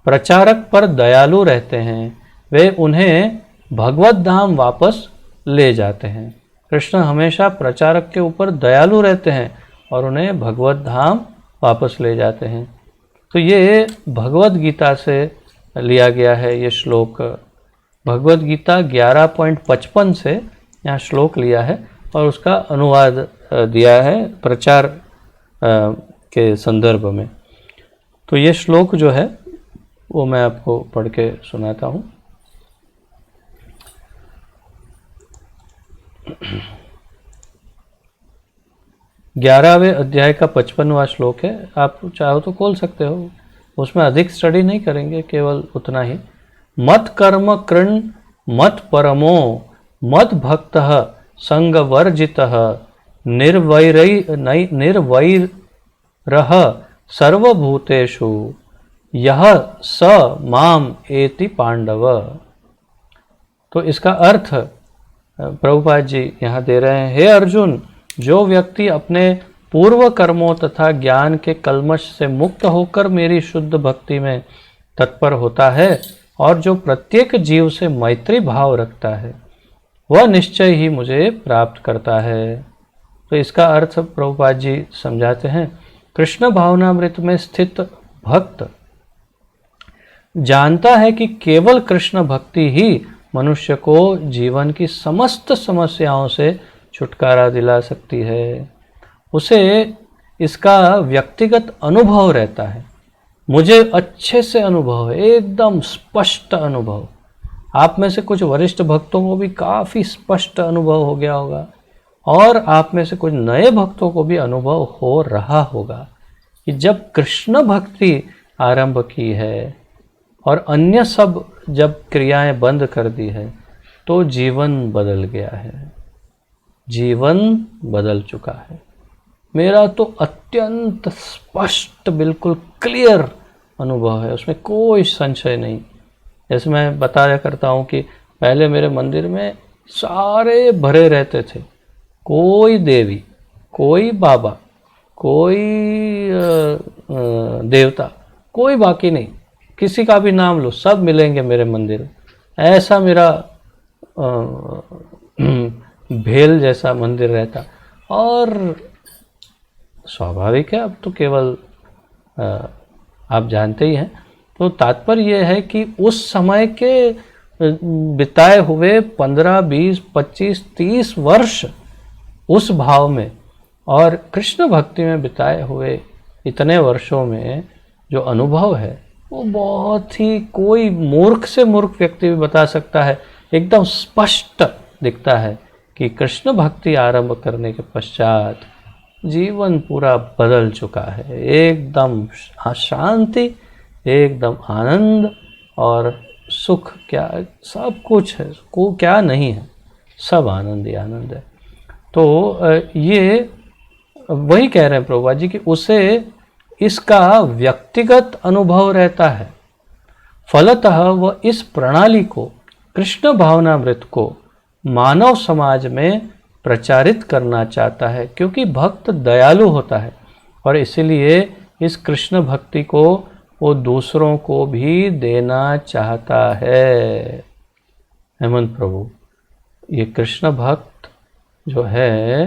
प्रचारक पर दयालु रहते हैं, वे उन्हें भगवत धाम वापस ले जाते हैं। कृष्ण हमेशा प्रचारक के ऊपर दयालु रहते हैं और उन्हें भगवत धाम वापस ले जाते हैं। तो ये भगवत गीता से लिया गया है। ये श्लोक भगवत गीता 11.55 से यहाँ श्लोक लिया है और उसका अनुवाद दिया है प्रचार के संदर्भ में। तो ये श्लोक जो है वो मैं आपको पढ़ के सुनाता हूँ। ग्यारहवें अध्याय का 55वां श्लोक है। आप चाहो तो खोल सकते हो, उसमें अधिक स्टडी नहीं करेंगे, केवल उतना ही। मत कर्म कृण मत परमो मत भक्त संग वर्जितः निर्वैरः सर्वभूतेषु यह स माम एति पांडव। तो इसका अर्थ प्रभुपाद जी यहाँ दे रहे हैं। हे अर्जुन, जो व्यक्ति अपने पूर्व कर्मों तथा ज्ञान के कल्मश से मुक्त होकर मेरी शुद्ध भक्ति में तत्पर होता है और जो प्रत्येक जीव से मैत्री भाव रखता है, वह निश्चय ही मुझे प्राप्त करता है। तो इसका अर्थ प्रभुपाद जी समझाते हैं। कृष्ण भावनामृत में स्थित भक्त जानता है कि केवल कृष्ण भक्ति ही मनुष्य को जीवन की समस्त समस्याओं से छुटकारा दिला सकती है। उसे इसका व्यक्तिगत अनुभव रहता है। मुझे अच्छे से अनुभव है, एकदम स्पष्ट अनुभव। आप में से कुछ वरिष्ठ भक्तों को भी काफ़ी स्पष्ट अनुभव हो गया होगा और आप में से कुछ नए भक्तों को भी अनुभव हो रहा होगा कि जब कृष्ण भक्ति आरंभ की है और अन्य सब जब क्रियाएं बंद कर दी है तो जीवन बदल गया है, जीवन बदल चुका है। मेरा तो अत्यंत स्पष्ट बिल्कुल क्लियर अनुभव है, उसमें कोई संशय नहीं। जैसे मैं बताया करता हूँ कि पहले मेरे मंदिर में सारे भरे रहते थे, कोई देवी कोई बाबा, कोई देवता, कोई बाकी नहीं, किसी का भी नाम लो, सब मिलेंगे मेरे मंदिर। ऐसा मेरा भेल जैसा मंदिर रहता। और स्वाभाविक है, अब तो केवल आप जानते ही हैं। तो तात्पर्य यह है कि उस समय के बिताए हुए 15, 20, 25, 30 वर्ष उस भाव में और कृष्ण भक्ति में बिताए हुए इतने वर्षों में जो अनुभव है वो बहुत ही, कोई मूर्ख से मूर्ख व्यक्ति भी बता सकता है। एकदम स्पष्ट दिखता है कि कृष्ण भक्ति आरंभ करने के पश्चात जीवन पूरा बदल चुका है। एकदम शांति, एकदम आनंद और सुख, क्या सब कुछ है, को क्या नहीं है, सब आनंद ही आनंद है। तो ये वही कह रहे हैं प्रभुपाद जी कि उसे इसका व्यक्तिगत अनुभव रहता है। फलतः वह इस प्रणाली को, कृष्ण भावनामृत को मानव समाज में प्रचारित करना चाहता है, क्योंकि भक्त दयालु होता है और इसलिए इस कृष्ण भक्ति को वो दूसरों को भी देना चाहता है। हेमंत प्रभु, ये कृष्ण भक्त जो है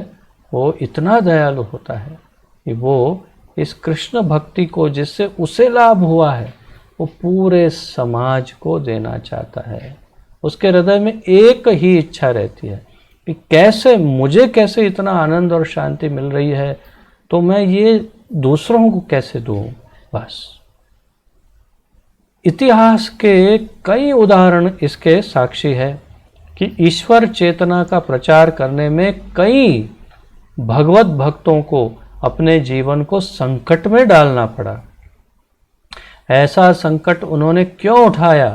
वो इतना दयालु होता है कि वो इस कृष्ण भक्ति को, जिससे उसे लाभ हुआ है, वो पूरे समाज को देना चाहता है। उसके हृदय में एक ही इच्छा रहती है कि कैसे मुझे इतना आनंद और शांति मिल रही है, तो मैं ये दूसरों को कैसे दूं। बस इतिहास के कई उदाहरण इसके साक्षी है कि ईश्वर चेतना का प्रचार करने में कई भगवत भक्तों को अपने जीवन को संकट में डालना पड़ा। ऐसा संकट उन्होंने क्यों उठाया?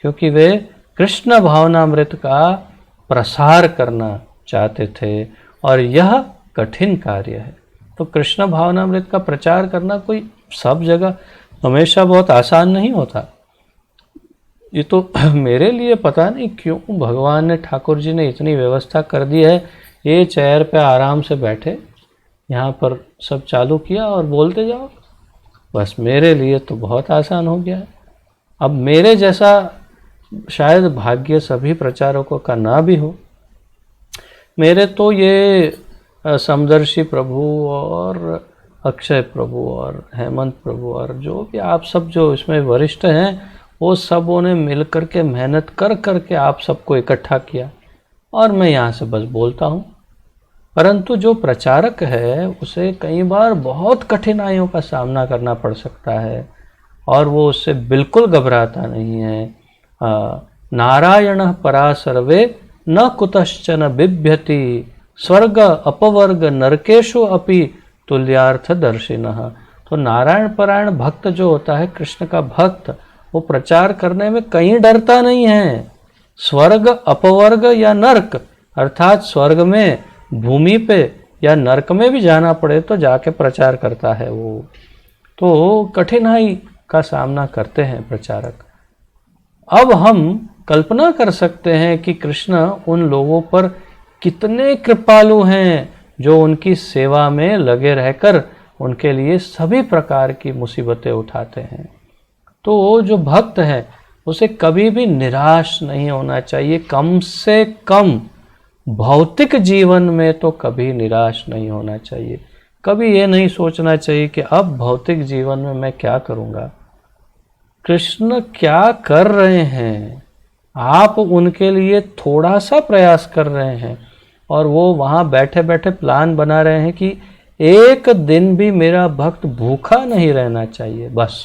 क्योंकि वे कृष्ण भावनामृत का प्रसार करना चाहते थे और यह कठिन कार्य है। तो कृष्ण भावनामृत का प्रचार करना कोई सब जगह हमेशा बहुत आसान नहीं होता। ये तो मेरे लिए पता नहीं क्यों भगवान ने, ठाकुर जी ने इतनी व्यवस्था कर दी है। ये चेयर पे आराम से बैठे, यहाँ पर सब चालू किया और बोलते जाओ। बस मेरे लिए तो बहुत आसान हो गया है। अब मेरे जैसा शायद भाग्य सभी प्रचारकों का ना भी हो। मेरे तो ये समदर्शी प्रभु और अक्षय प्रभु और हेमंत प्रभु और जो भी आप सब जो इसमें वरिष्ठ हैं, वो सबों ने मिल कर के मेहनत कर कर के आप सबको इकट्ठा किया और मैं यहाँ से बस बोलता हूँ। परंतु जो प्रचारक है उसे कई बार बहुत कठिनाइयों का सामना करना पड़ सकता है और वो उससे बिल्कुल घबराता नहीं है। नारायण परा सर्वे न कुतश्चन बिभ्यति स्वर्ग अपवर्ग नरकेशु अपि तुल्यार्थ दर्शिनः। तो नारायण परायण भक्त जो होता है, कृष्ण का भक्त, वो प्रचार करने में कहीं डरता नहीं है। स्वर्ग अपवर्ग या नरक, अर्थात स्वर्ग में, भूमि पे या नरक में भी जाना पड़े तो जाके प्रचार करता है वो। तो कठिनाई का सामना करते हैं प्रचारक। अब हम कल्पना कर सकते हैं कि कृष्ण उन लोगों पर कितने कृपालु हैं जो उनकी सेवा में लगे रहकर उनके लिए सभी प्रकार की मुसीबतें उठाते हैं। तो जो भक्त है उसे कभी भी निराश नहीं होना चाहिए। कम से कम भौतिक जीवन में तो कभी निराश नहीं होना चाहिए। कभी ये नहीं सोचना चाहिए कि अब भौतिक जीवन में मैं क्या करूँगा। कृष्ण क्या कर रहे हैं, आप उनके लिए थोड़ा सा प्रयास कर रहे हैं और वो वहाँ बैठे बैठे प्लान बना रहे हैं कि एक दिन भी मेरा भक्त भूखा नहीं रहना चाहिए। बस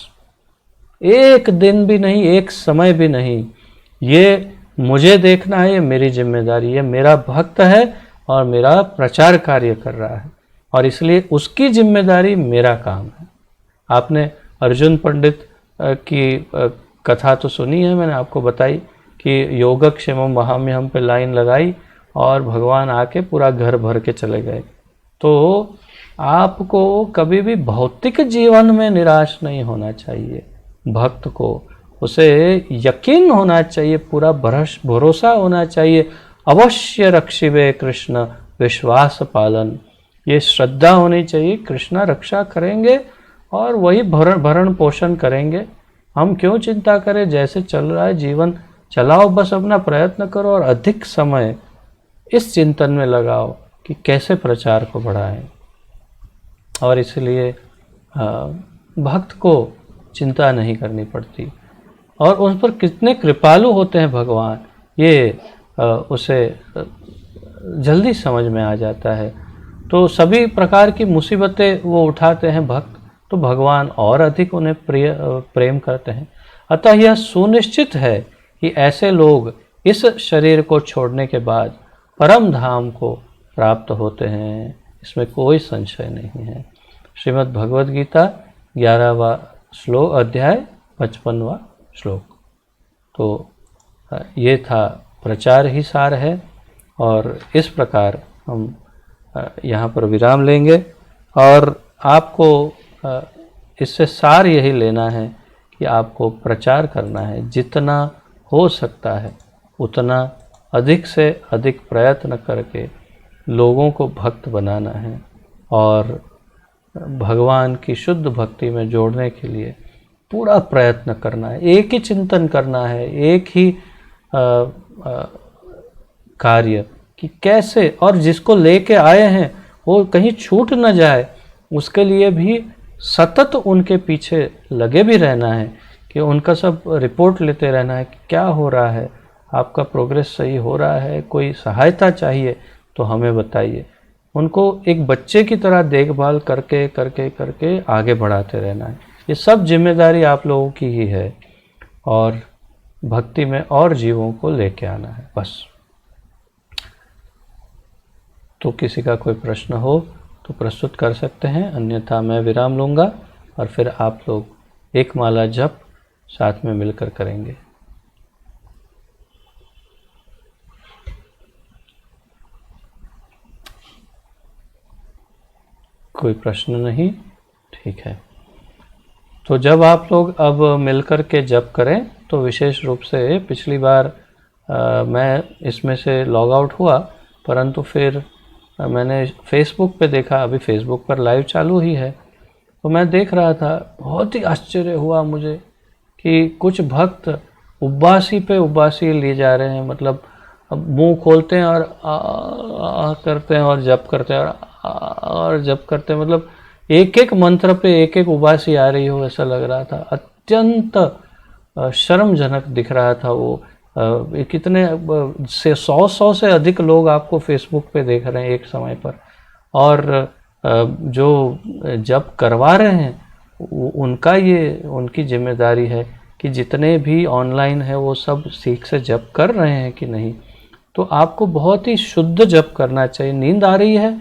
एक दिन भी नहीं, एक समय भी नहीं। ये मुझे देखना है, ये मेरी जिम्मेदारी है। मेरा भक्त है और मेरा प्रचार कार्य कर रहा है और इसलिए उसकी जिम्मेदारी मेरा काम है। आपने अर्जुन पंडित की कथा तो सुनी है, मैंने आपको बताई कि योगक्षेमम वहाम्यहम पे लाइन लगाई और भगवान आके पूरा घर भर के चले गए। तो आपको कभी भी भौतिक जीवन में निराश नहीं होना चाहिए। भक्त को उसे यकीन होना चाहिए, पूरा भरोसा होना चाहिए। अवश्य रक्षिवे कृष्ण विश्वास पालन। ये श्रद्धा होनी चाहिए, कृष्णा रक्षा करेंगे और वही भरण पोषण करेंगे। हम क्यों चिंता करें, जैसे चल रहा है जीवन चलाओ, बस अपना प्रयत्न करो और अधिक समय इस चिंतन में लगाओ कि कैसे प्रचार को बढ़ाएं। और इसलिए भक्त को चिंता नहीं करनी पड़ती और उन पर कितने कृपालु होते हैं भगवान, ये उसे जल्दी समझ में आ जाता है। तो सभी प्रकार की मुसीबतें वो उठाते हैं भक्त, तो भगवान और अधिक उन्हें प्रेम करते हैं। अतः यह सुनिश्चित है कि ऐसे लोग इस शरीर को छोड़ने के बाद परम धाम को प्राप्त होते हैं, इसमें कोई संशय नहीं है। श्रीमद् भगवद गीता 11वां श्लोक, अध्याय 55वां श्लोक। तो ये था प्रचार ही सार है और इस प्रकार हम यहाँ पर विराम लेंगे और आपको इससे सार यही लेना है कि आपको प्रचार करना है, जितना हो सकता है उतना अधिक से अधिक प्रयत्न करके लोगों को भक्त बनाना है और भगवान की शुद्ध भक्ति में जोड़ने के लिए पूरा प्रयत्न करना है। एक ही चिंतन करना है, एक ही कार्य कि कैसे, और जिसको लेके आए हैं वो कहीं छूट न जाए, उसके लिए भी सतत उनके पीछे लगे भी रहना है कि उनका सब रिपोर्ट लेते रहना है कि क्या हो रहा है, आपका प्रोग्रेस सही हो रहा है, कोई सहायता चाहिए तो हमें बताइए। उनको एक बच्चे की तरह देखभाल करके करके करके आगे बढ़ाते रहना है। ये सब जिम्मेदारी आप लोगों की ही है और भक्ति में और जीवों को लेके आना है बस। तो किसी का कोई प्रश्न हो तो प्रस्तुत कर सकते हैं, अन्यथा मैं विराम लूँगा और फिर आप लोग एक माला जप साथ में मिलकर करेंगे। कोई प्रश्न नहीं? ठीक है। तो जब आप लोग अब मिलकर के जप करें तो विशेष रूप से पिछली बार मैं इसमें से लॉग आउट हुआ, परंतु फिर मैंने फेसबुक पे देखा, अभी फेसबुक पर लाइव चालू ही है, तो मैं देख रहा था, बहुत ही आश्चर्य हुआ मुझे कि कुछ भक्त उबासी पे उबासी लिए जा रहे हैं। मतलब मुंह खोलते हैं और आ करते हैं और जप करते हैं और जप करते हैं, मतलब एक एक मंत्र पे एक एक उबासी आ रही हो ऐसा लग रहा था। अत्यंत शर्मजनक दिख रहा था वो। कितने से 100 से अधिक लोग आपको फेसबुक पे देख रहे हैं एक समय पर, और जो जप करवा रहे हैं उनका ये उनकी जिम्मेदारी है कि जितने भी ऑनलाइन है वो सब सीख से जप कर रहे हैं कि नहीं। तो आपको बहुत ही शुद्ध जप करना चाहिए। नींद आ रही है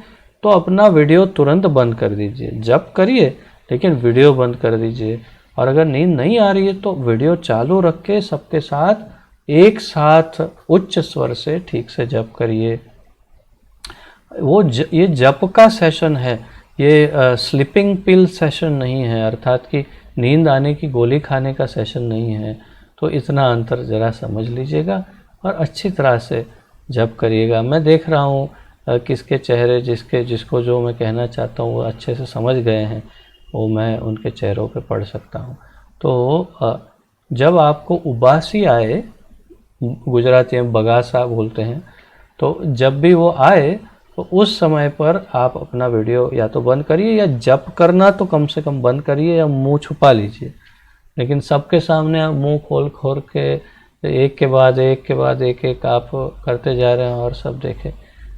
तो अपना वीडियो तुरंत बंद कर दीजिए, जप करिए लेकिन वीडियो बंद कर दीजिए। और अगर नींद नहीं आ रही है तो वीडियो चालू रख के सबके साथ एक साथ उच्च स्वर से ठीक से जप करिए। ये जप का सेशन है, ये स्लीपिंग पिल सेशन नहीं है, अर्थात कि नींद आने की गोली खाने का सेशन नहीं है। तो इतना अंतर ज़रा समझ लीजिएगा और अच्छी तरह से जप करिएगा। मैं देख रहा हूँ किसके चेहरे जिसको जो मैं कहना चाहता हूँ वो अच्छे से समझ गए हैं, वो मैं उनके चेहरों पे पढ़ सकता हूँ। तो जब आपको उबासी आए, गुजराती में बगासा बोलते हैं, तो जब भी वो आए तो उस समय पर आप अपना वीडियो या तो बंद करिए या जप करना तो कम से कम बंद करिए या मुंह छुपा लीजिए। लेकिन सबके सामने आप मुंह खोल खोल के एक के बाद एक आप करते जा रहे हैं और सब देखें,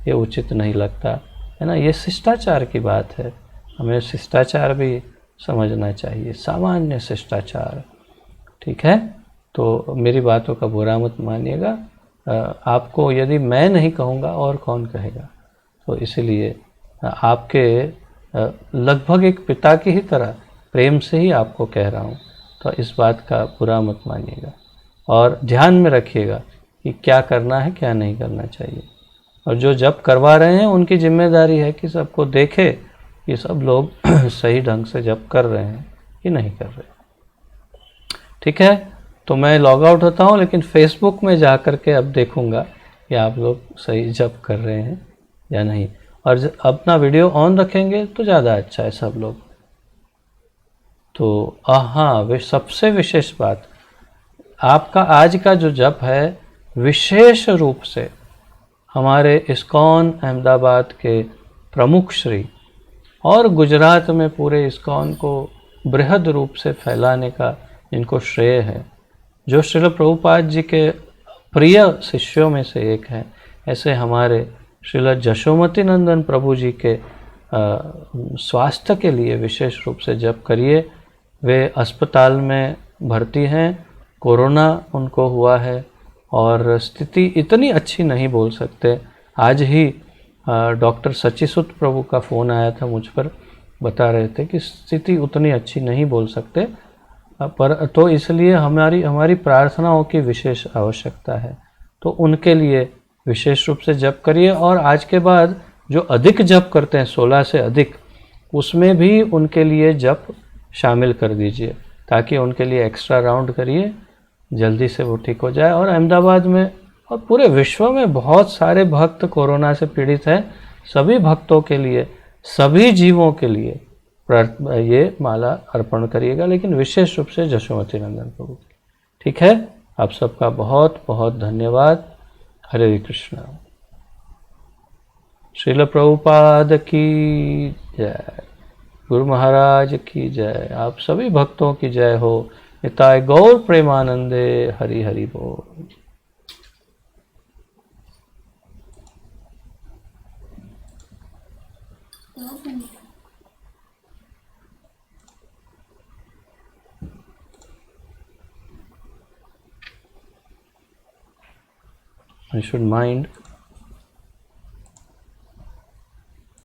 ये उचित नहीं लगता है ना। ये शिष्टाचार की बात है, हमें शिष्टाचार भी समझना चाहिए, सामान्य शिष्टाचार। ठीक है, तो मेरी बातों का बुरा मत मानिएगा। आपको यदि मैं नहीं कहूँगा और कौन कहेगा, तो इसलिए आपके लगभग एक पिता की ही तरह प्रेम से ही आपको कह रहा हूँ, तो इस बात का बुरा मत मानिएगा और ध्यान में रखिएगा कि क्या करना है क्या नहीं करना चाहिए। और जो जप करवा रहे हैं उनकी जिम्मेदारी है कि सबको देखे कि सब लोग सही ढंग से जप कर रहे हैं कि नहीं कर रहे। ठीक है, तो मैं लॉग आउट होता हूँ, लेकिन फेसबुक में जा कर के अब देखूँगा कि आप लोग सही जप कर रहे हैं या नहीं। और अपना वीडियो ऑन रखेंगे तो ज़्यादा अच्छा है सब लोग। तो हाँ, वे सबसे विशेष बात, आपका आज का जो जप है विशेष रूप से हमारे इस्कॉन अहमदाबाद के प्रमुख श्री और गुजरात में पूरे इस्कॉन को बृहद रूप से फैलाने का इनको श्रेय है, जो श्रील प्रभुपाद जी के प्रिय शिष्यों में से एक हैं। ऐसे हमारे श्रील जशोमती नंदन प्रभु जी के स्वास्थ्य के लिए विशेष रूप से जप करिए। वे अस्पताल में भर्ती हैं, कोरोना उनको हुआ है और स्थिति इतनी अच्छी नहीं बोल सकते। आज ही डॉक्टर सचिसुत प्रभु का फ़ोन आया था मुझ पर, बता रहे थे कि स्थिति उतनी अच्छी नहीं बोल सकते, पर तो इसलिए हमारी प्रार्थनाओं की विशेष आवश्यकता है। तो उनके लिए विशेष रूप से जप करिए। और आज के बाद जो अधिक जप करते हैं 16 से अधिक, उसमें भी उनके लिए जप शामिल कर दीजिए, ताकि उनके लिए एक्स्ट्रा राउंड करिए, जल्दी से वो ठीक हो जाए। और अहमदाबाद में और पूरे विश्व में बहुत सारे भक्त कोरोना से पीड़ित हैं। सभी भक्तों के लिए, सभी जीवों के लिए ये माला अर्पण करिएगा, लेकिन विशेष रूप से जशोमती नंदन प्रभु। ठीक है, आप सबका बहुत बहुत धन्यवाद। हरे कृष्णा। श्रील प्रभुपाद की जय, गुरु महाराज की जय, आप सभी भक्तों की जय हो। निताय गौर प्रेमानंदे। हरि हरि बोल। I should mind